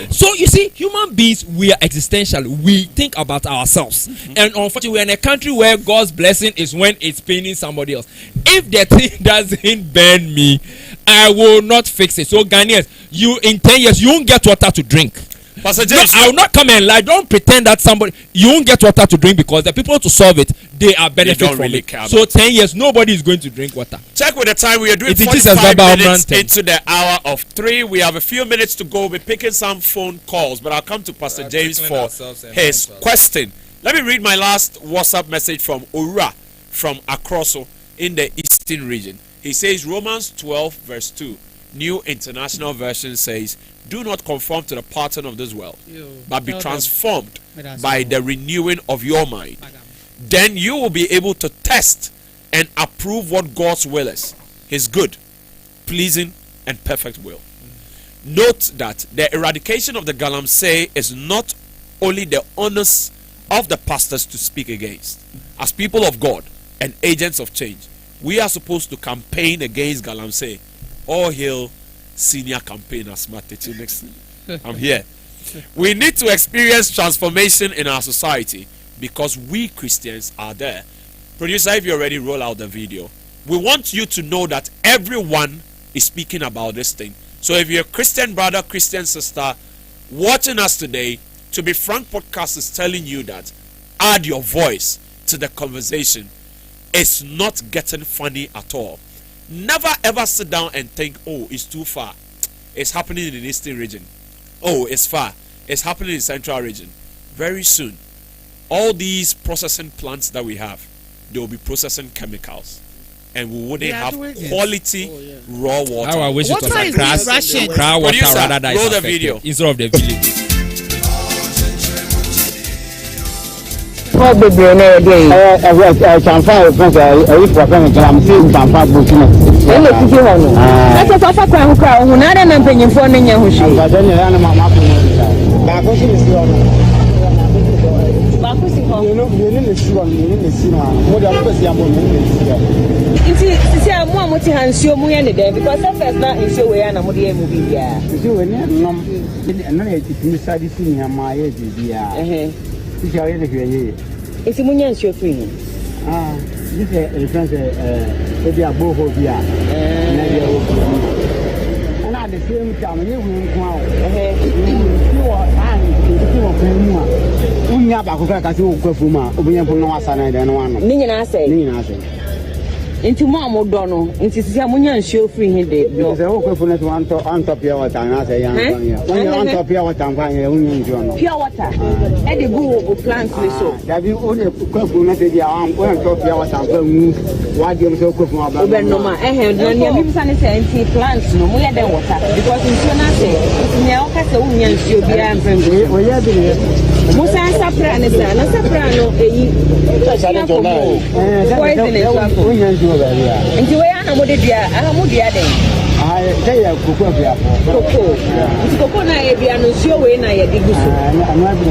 So you see, human beings, we are existential. We think about ourselves. And unfortunately, we are in a country where God's blessing is when it's paining somebody else. If the thing doesn't burn me, I will not fix it. So Ghanaians, you in 10 years you won't get water to drink. Pastor No, James, I will not come and lie. Don't pretend that somebody you won't get water to drink because the people to solve it they are benefit don't from really it. care So 10 years nobody is going to drink water. check with the time. We are doing It is 45 as verbal minutes mountain. into the hour of 3. We have a few minutes to go. We're picking some phone calls, but I'll come to Pastor James for his question. Let me read my last WhatsApp message from Ura from Akroso in the Eastern region. He says Romans 12 verse 2, New International Version says, do not conform to the pattern of this world, but be transformed by the renewing of your mind. Then you will be able to test and approve what God's will is, his good, pleasing, and perfect will. Note that the eradication of the Galamsey is not only the onus of the pastors to speak against. As people of God and agents of change, we are supposed to campaign against Galamsey. All hail senior campaigners. I'm here. We need to experience transformation in our society because we Christians are there. Producer, if you already roll out the video, we want you to know that everyone is speaking about this thing. So if you're a Christian brother, Christian sister watching us today, To Be Frank podcast is telling you that add your voice to the conversation. It's not getting funny at all. Never ever sit down and think, oh, it's too far. It's happening in the Eastern region. Oh, it's far. It's happening in Central region. Very soon, all these processing plants that we have, they will be processing chemicals. And we wouldn't have quality raw water. How I wish Water it was is a grass, rationed. water Producer, rather than roll the affected video. instead of the village. What the brain idea? Champa, if we're going to come see Champa booking. Then the city hall. That's a papa crowd who not an opinion for me. But then the animal Bakusi is Bakusi hall. You know, you need to see one, you need to see one. What are you see? See, I'm more than sure we are there because the first night is so we are not movie. Yeah. You will not know. And I decided to see my idea. It's a Munyan show free. This is a friend, maybe a boho here. And at the same time, you will come out. You are and you are back with a few Kofuma, Obian Ponasana, and one. Nina say. Into Mamma Dono, into Samunian show free he did. Because I hope on top your water, and I say, when you're on top of your water, I'm buying a union journal. Pure water. Eddie Boo plants me so. Have you only coconut arm on top of your water? Why do you so cook more about Noma? I have none of your sanity plants no more than water. Because in Sonate, it's now has a union show be answering. We have been Musa Soprano, a soprano, poison. Nti we ana mo de dia aha mo dia den say ya koko bia koko nti koko na ye bia no sio we na ye de guso na be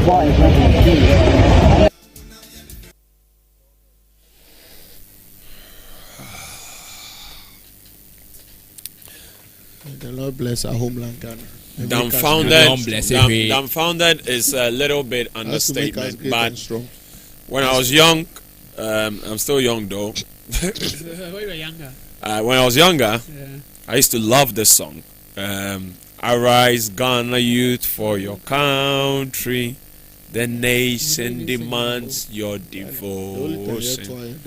boy. The Lord bless our homeland Ghana. Dumbfounded is a little bit understatement, but when I was young, I'm still young though. When you were younger. When I was younger, I used to love this song. Arise, Ghana youth, for your country. The nation demands your devotion.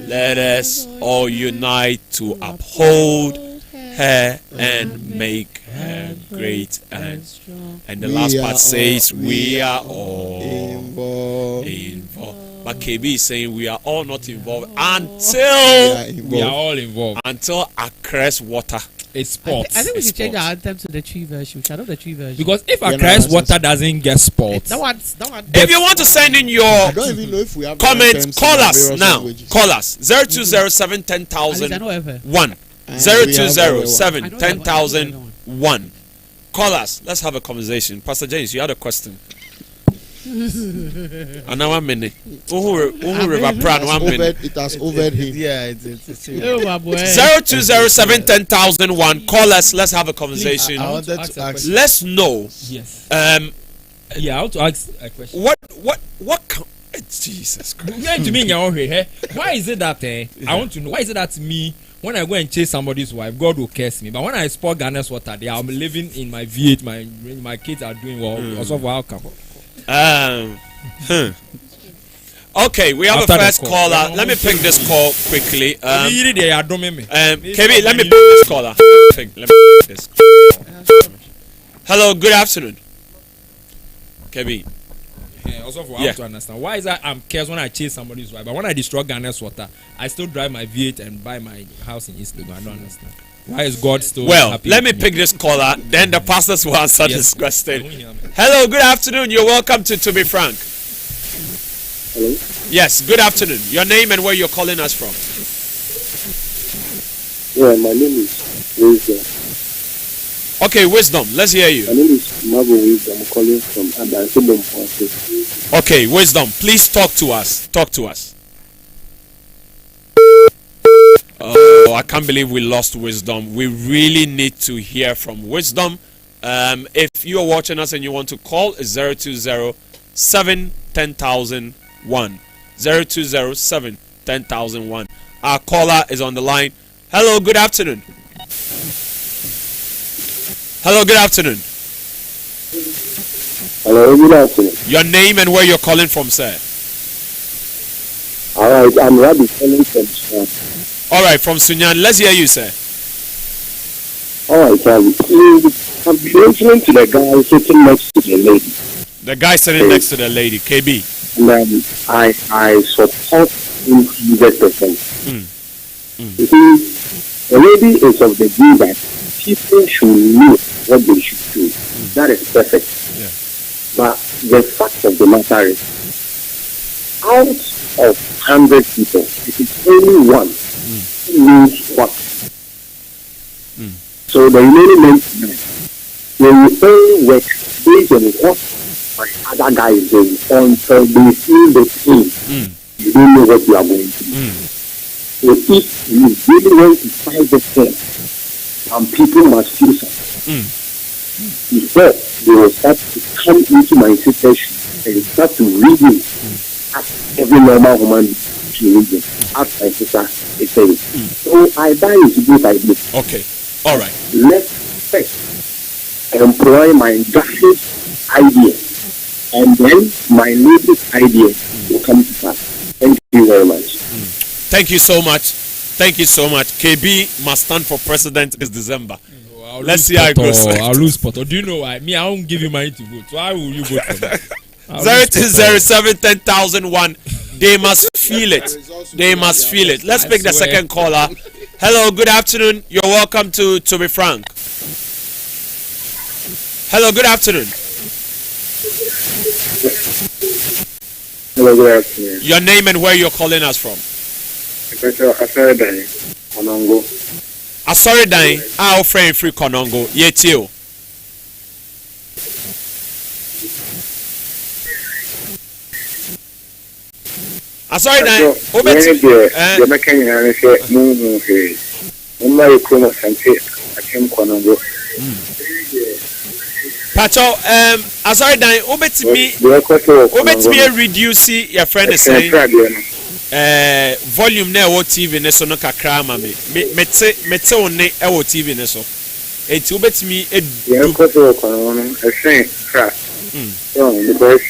Let us all unite to uphold her and make her great and strong. And the last part says, we are all involved. But KB is saying we are all not involved until we are all involved. Until Accra's water. It's sports. I think we should change our anthem to the tree version. I know the tree version. Because if Accra's water doesn't get sports, that one. If you want to send in your comments, call us now. Call us 0207 10,000 1 0207 10,000 Call us. Let's have a conversation. Pastor James, you had a question. And now 1 minute. It has over him. Yeah, it's true. 0207 10,000 Call us. Let's have a conversation. I wanted to ask. Let's know. Yes. Yeah, I want to ask a question. What Jesus Christ. Why is it that I want to know? Why is it that me when I go and chase somebody's wife, God will curse me. But when I spoil Ghana's water, I'm living in my V8. My kids are doing well. Also, for outcome. Okay, we have a first caller. Let me pick this call quickly. KB, let me pick this caller. Let me pick this call. Hello, good afternoon. KB. Yeah, also for to understand why is that I'm cursed when I chase somebody's wife, but when I destroy Ghana's water, I still drive my V8 and buy my house in East Legon. I don't understand. Why is God still happy? Let me pick this caller, then the pastors will answer this question. Hello, good afternoon. You're welcome to Be Frank. Hello? Yes, good afternoon. Your name and where you're calling us from? Yeah, my name is Wisdom. Okay, Wisdom, let's hear you. My name is Marvel Wisdom. I'm calling from Adansi. Okay, Wisdom, please talk to us. Talk to us. Oh, I can't believe we lost Wisdom. We really need to hear from Wisdom. If you are watching us and you want to call, it's 020-710,001. 020-710,001. Our caller is on the line. Hello, good afternoon. Hello, good afternoon. Hello, good afternoon. Your name and where you're calling from, sir? Alright, I'm Rabbi calling from Sunyan. Alright, from Sunyan. Let's hear you, sir. Alright, I've been listening to the guy sitting next to the lady. The guy sitting next to the lady, KB. And I support him 100%. You see, the lady is of the view that people should know what they should do. That is perfect. Yeah. But the fact of the matter is, out of 100 people, it is only one who knows what. So the remaining 99, they will only work based on what my other guy is doing until they feel the pain. You don't know what you are going to do. So if you really want to fight the thing, some people must feel something. Before they will start to come into my situation and start to reason as every normal human should reason. As my sister is saying. So I buy into both ideas. Okay. Alright. Let's first employ my guy's idea, and then my lady's idea will come to pass. Thank you very much. Thank you so much. Thank you so much. KB must stand for president this December. Let's see how it goes. I'll lose Poto. Do you know why? Me, I won't give you money to vote. So why will you vote for me? 020-710,001. They must feel it. They must feel it. Let's pick the second caller. Hello, good afternoon. You're welcome to Be Frank. Hello, good afternoon. Hello, good afternoon. Your name and where you're calling us from? Konongo. Sorry, Dane. Our friend free Konongo. Yet you. Sorry, Dane. Pacho, sorry, Dane. Obet me reduce your friend is saying. Volume na wo TV ne so no kakra ma me mete one e wo TV ne so enti obetimi edu because because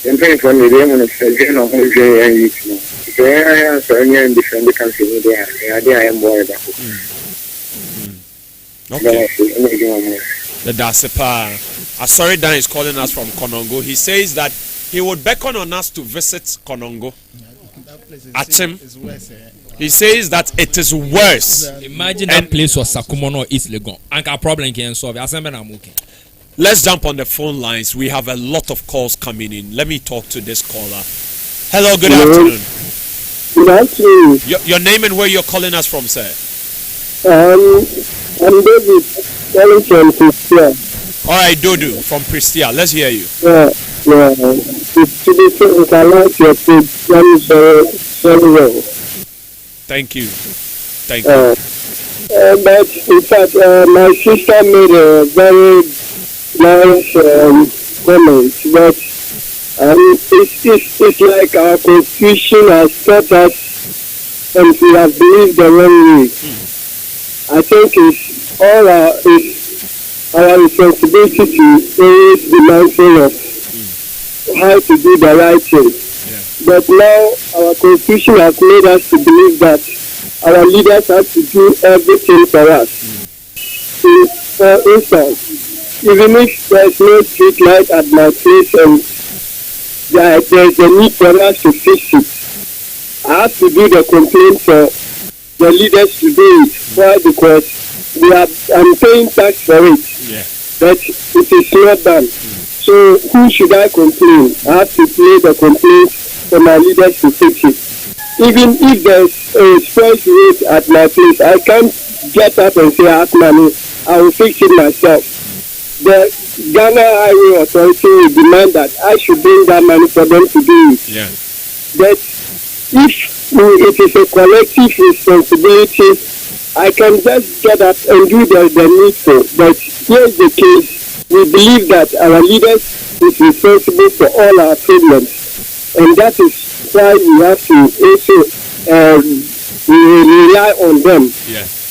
campaign for me dem on say no ho je and you know so any different country there I am boy that okay the Dasepa sorry Dan is calling us from Konongo. He says that he would beckon on us to visit Konongo. Atim. He says that it is worse. Imagine that place was Sakumono East Legon. Anka problem can solve. Let's jump on the phone lines. We have a lot of calls coming in. Let me talk to this caller. Hello, good afternoon. Good afternoon. Your name and where you're calling us from, sir? I'm David, calling from Pristia. All right, Dodu from Pristia. Let's hear you. Yeah. I like your page very well. Thank you. Thank you. But in fact, my sister made a very nice comment. But it's like our confusion has taught us and we have believed the wrong way. I think it's our responsibility to always be mindful of how to do the right thing. But now our constitution has made us to believe that our leaders have to do everything for us. For instance, even if there's no street light at my place and there's a need for us to fix it, I have to do the complaint for the leaders to do it. Why? Because I'm paying tax for it, but it is not done. So who should I complain? I have to play the complaint for my leaders to fix it. Even if there's a express road at my place, I can't get up and say I have money. I will fix it myself. The Ghana Highway Authority will demand that I should bring that money for them to do it. But if it is a collective responsibility, I can just get up and do the needful. But here's the case. We believe that our leaders is responsible for all our problems. And that is why we have to also rely on them.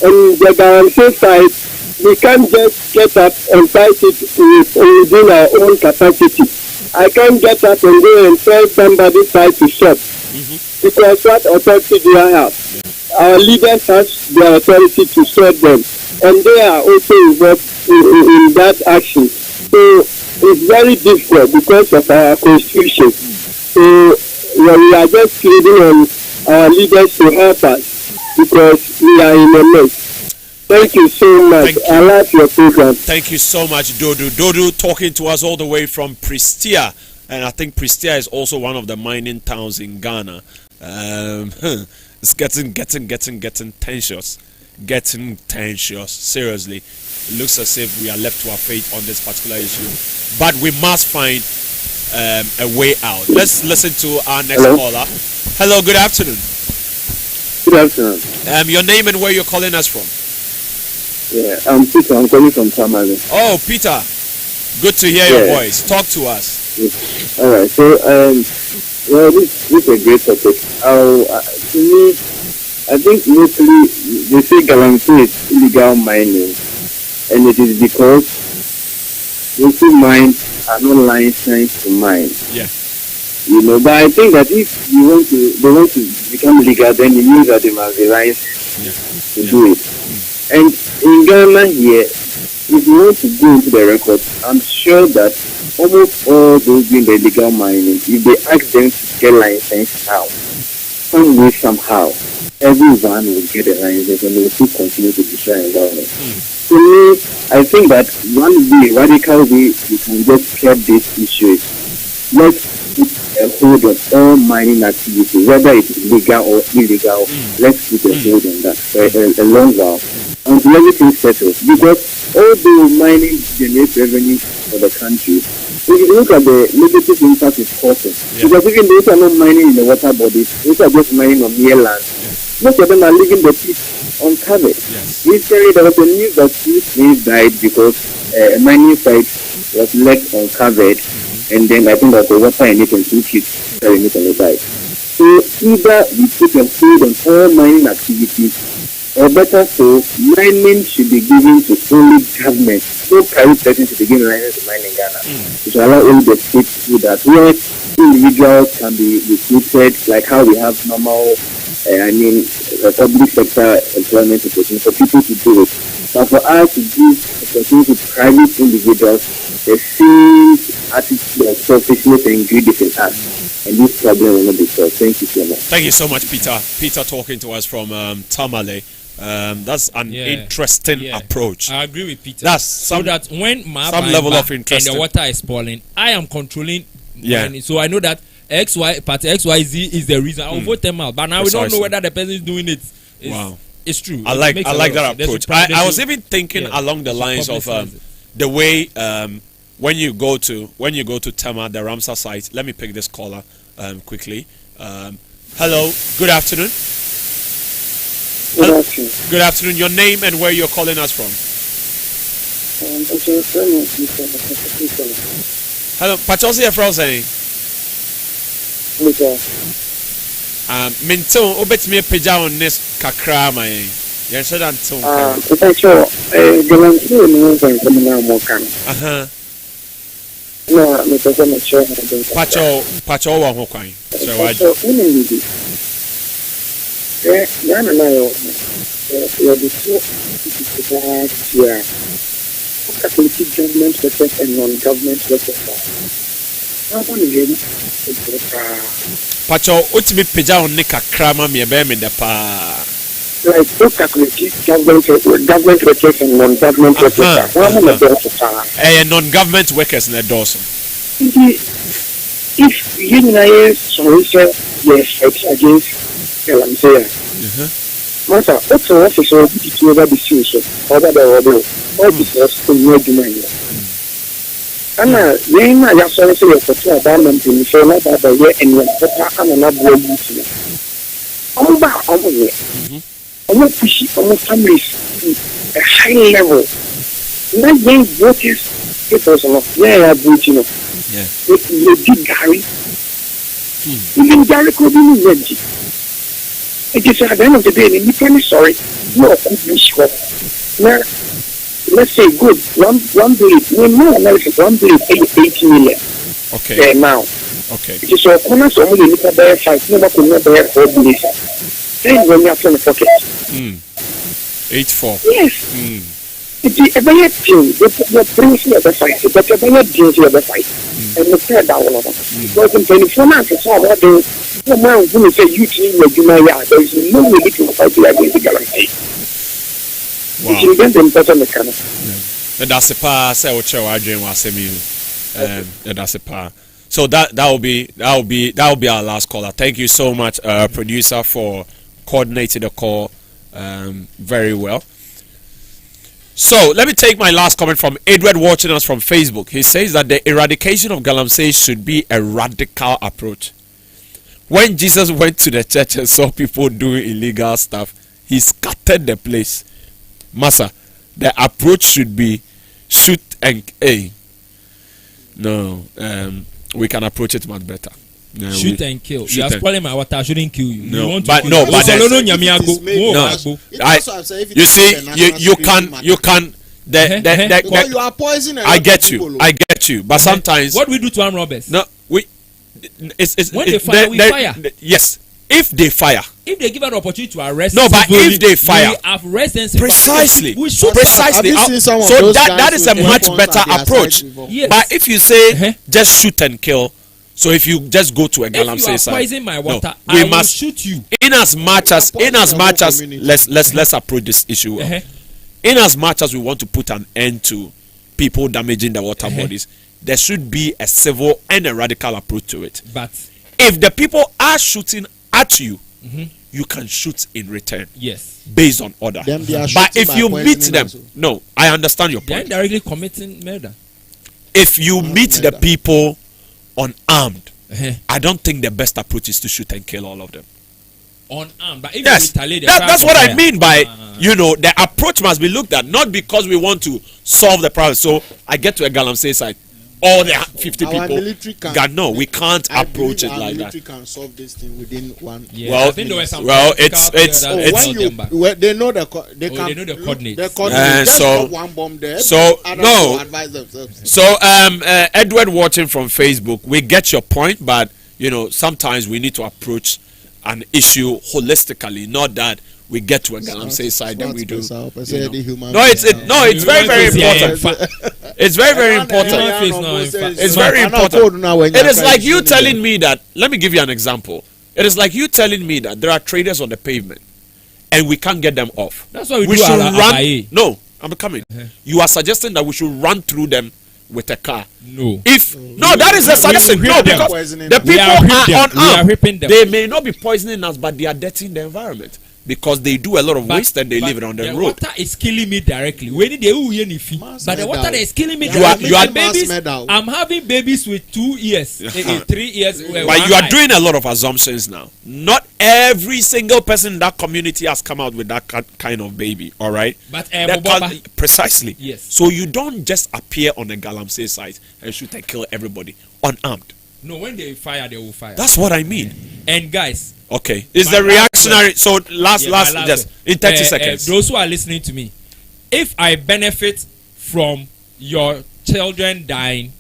And the Galamsey side, we can't just get up and fight it within our own capacity. I can't get up and go and tell somebody try to stop. Because what authority do I have? Our leaders have the authority to stop them. And they are also involved in that action. So it's very difficult because of our constitution. So we are just pleading on our leaders to help us because we are in a mess. Thank you so much. I like your program. Thank you so much, Dodu. Dodu talking to us all the way from Prestia. And I think Prestia is also one of the mining towns in Ghana. It's getting tensions. Getting tensions. Seriously. It looks as if we are left to our fate on this particular issue. But we must find a way out. Let's listen to our next caller. Hello, good afternoon. Good afternoon. Your name and where you're calling us from? Yeah, I'm Peter. I'm calling from Tamale. Oh, Peter. Good to hear your voice. Talk to us. Yes. All right. So, well, this is a great topic. To me, I think mostly they say Galamsey is illegal mining, and it is because those who mine are not licensed to mine. You know, but I think that if they want to become legal, then it means that they must be licensed to do it. And in Ghana here, if you want to go into the record, I'm sure that almost all those doing the illegal mining, if they ask them to get license now, some way, somehow, everyone will get a license and they will still continue to destroy the environment. To me, I think that one way, radical way, we can just curb this issue is let's put a hold on all mining activity, whether it is legal or illegal. Let's put a hold on that for a long while until everything settles. Because although mining generates revenue for the country, if you look at the negative impact it's causing, because even those are not mining in the water bodies, those are just mining on mere land. Most of them are leaving the pit uncovered. Recently, there was a news that 2 slaves died because a mining site was left uncovered, and then I think that the water in it and 2 kids carrying it and they died. So either we put a hold on all mining activities, or better so, mining should be given to only government. No private person should be given license to mine in Ghana. It should allow only the state to do that. Where individuals can be recruited, like how we have normal, public sector employment opportunity for people to do it. But for us to give opportunity to private individuals, the same attitude of selfishness and greed is in us. And this problem will not be solved. Thank you so much. Thank you so much, Peter. Peter talking to us from Tamale. That's an interesting approach. I agree with Peter. That's so that when my some level of interest and the water is falling, I am controlling mining. So I know that party XYZ is the reason. I'll vote them out. But now we don't know whether the person is doing it. It's true. I like that approach. I was even thinking along the lines of the way when you go to Tema, the Ramsar site. Let me pick this caller quickly. Hello, good afternoon. Good afternoon. Your name and where you're calling us from? Hello, Pachosi Efroseni. Minto, obet me peja on this kakra my. Yes, I don't know. Galamsey no one come now more can. No, me pese me sure. Pacho wa ho kwan. So why? Yana na yo. Yo the two yeah. Catholic government workers and non-government workers. How many really? Pacho, ultimate peja on ne kakra ma me be me da pa. Like both Catholic government workers and non-government workers. Non-government workers in the doors. If you know some research, yes, it's against Galamsey. Master, what's the office of the over the seas or the order? All this was in your domain. And then I have sorry for two abandoned in the phone about the year and when Papa and another you. All back over here. Almost pushing almost families to a high level. Not young voters, people are not there, you know. They did Gary. Even Gary could be ready. It is at the end of the day, you can sorry, no, now, let's say good, one billion, no analysis, 1 billion, 80 million. Okay. Now. Okay. It is a corner, so only look at the 5, no one could not bear 4 billion. Then when you have to pocket. 8-4. Yes. It's a very thing. The prince of the fight, but a very duty of the fight. And the third down of them. Because in 24 months, it's all about the man who say you to your Jumaya. There is no way to fight against the Galamsey. Wow. It's in the better mechanic. That's a pa, say what your dream was semi. That's a pa. So that will be our last caller. Thank you so much, producer, for coordinating the call very well. So let me take my last comment from Edward watching us from Facebook. He says that the eradication of Galamsey should be a radical approach. When Jesus went to the church and saw people doing illegal stuff, he scattered the place. Massa, the approach should be shoot and we can approach it much better. Shoot and kill. You are spoiling my water. I shouldn't kill you. No, you but you see, you can. You are poisoning. I get you. But sometimes, what we do to armed robbers? No, it's when they fire, we fire. Yes, if they fire. If they give an opportunity to arrest, no, but if they fire, precisely. So that is a much better approach. Yes. But if you say just shoot and kill, so if you just go to a Galamsey side, poison my water, I will shoot you. In as much as let's approach this issue well. In as much as we want to put an end to people damaging the water bodies, there should be a civil and a radical approach to it. But if the people are shooting at you, you can shoot in return. Yes. Based on order. But if you meet them, no, I understand your point. They're directly committing murder. If you meet the people unarmed, I don't think the best approach is to shoot and kill all of them. Unarmed, but if yes, that's what I mean by the approach must be looked at, not because we want to solve the problem. So I get to a Galamsey side, all the 50 our people. God, no, we can't approach it like that. We can solve this thing within one. Yeah, well, I think there were some they know the coordinates. And so one bomb there. So no. So Edward watching from Facebook, we get your point, but sometimes we need to approach an issue holistically, not that we get to a Galamsey side and we do. It's very, very important. It's very, very important. It's very important. It is like you telling me that. Let me give you an example. It is like you telling me that there are traders on the pavement and we can't get them off. That's why we should run. No, I'm coming. You are suggesting that we should run through them with a car. No. That is a suggestion. No, because the people are unarmed. They may not be poisoning us, but they are dirtying the environment. Because they do a lot of waste and they leave it on the road. The water is killing me directly. But the water that is killing me directly. You are babies. I'm having babies with 2 years, 3 years. But you are doing a lot of assumptions now. Not every single person in that community has come out with that kind of baby. All right. But precisely. Yes. So you don't just appear on the Galamsey side and shoot and kill everybody unarmed. No, when they fire, they will fire. That's what I mean. And guys, okay, is my the reactionary? So last, just in 30 seconds. Those who are listening to me, if I benefit from your children dying,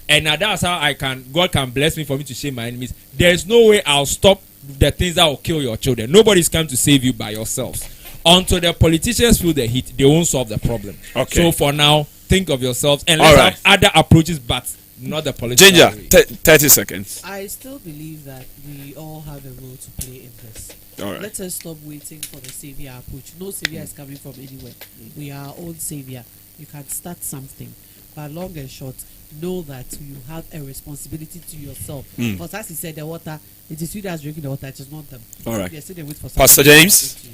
and that's how God can bless me for me to shame my enemies. There's no way I'll stop the things that will kill your children. Nobody's come to save you by yourselves. Until the politicians feel the heat, they won't solve the problem. Okay. So for now, think of yourselves and let's have other approaches, but not the political. Ginger, 30 seconds. I still believe that we all have a role to play in this. All right. Let us stop waiting for the savior approach. No savior is coming from anywhere. We are our own savior. You can start something, but long and short, know that you have a responsibility to yourself. Because as he said, the water, it is you that's drinking the water, it is not them. All right. Wait for Pastor James.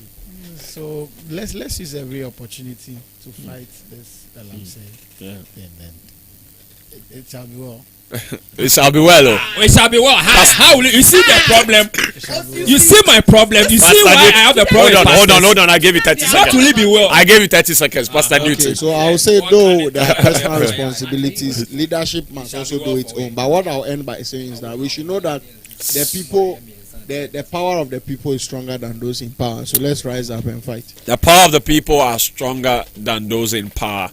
So let's use every opportunity to fight this Galamsey. Yeah. And then it shall be well. It shall be well. It shall be well. How will you see the problem? You see my problem. You see why I have the problem. Hold on. I gave you 30 seconds. How will it be well? I gave you 30 seconds, Pastor Newton. So I'll say though the personal responsibilities, leadership must also do its own. But what I'll end by saying is that we should know that the people, the power of the people is stronger than those in power. So let's rise up and fight. The power of the people are stronger than those in power.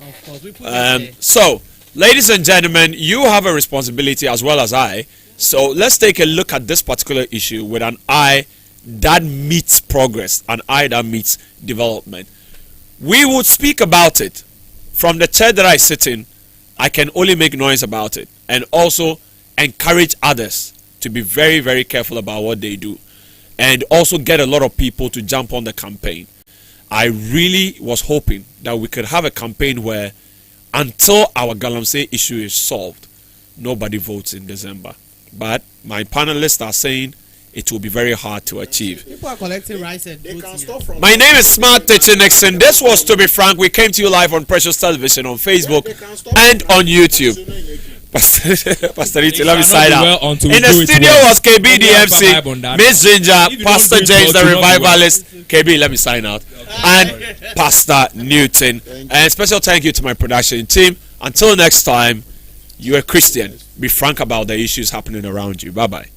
So, ladies and gentlemen, you have a responsibility as well as I. So let's take a look at this particular issue with an eye that meets progress, an eye that meets development. We would speak about it. From the chair that I sit in, I can only make noise about it and also encourage others to be very, very careful about what they do and also get a lot of people to jump on the campaign. I really was hoping that we could have a campaign where until our Galamsey issue is solved, nobody votes in December. But my panelists are saying it will be very hard to achieve. People are collecting rice and My name is Smart Teaching Nixon. This was To Be Frank. We came to you live on Precious Television on Facebook and on YouTube. Pastor Riti, let me sign out. In the studio was KB DMC, Miss Ginger, Pastor James the Revivalist. KB, let me sign out. And Pastor Newton. And special thank you to my production team. Until next time, you're a Christian. Be frank about the issues happening around you. Bye-bye.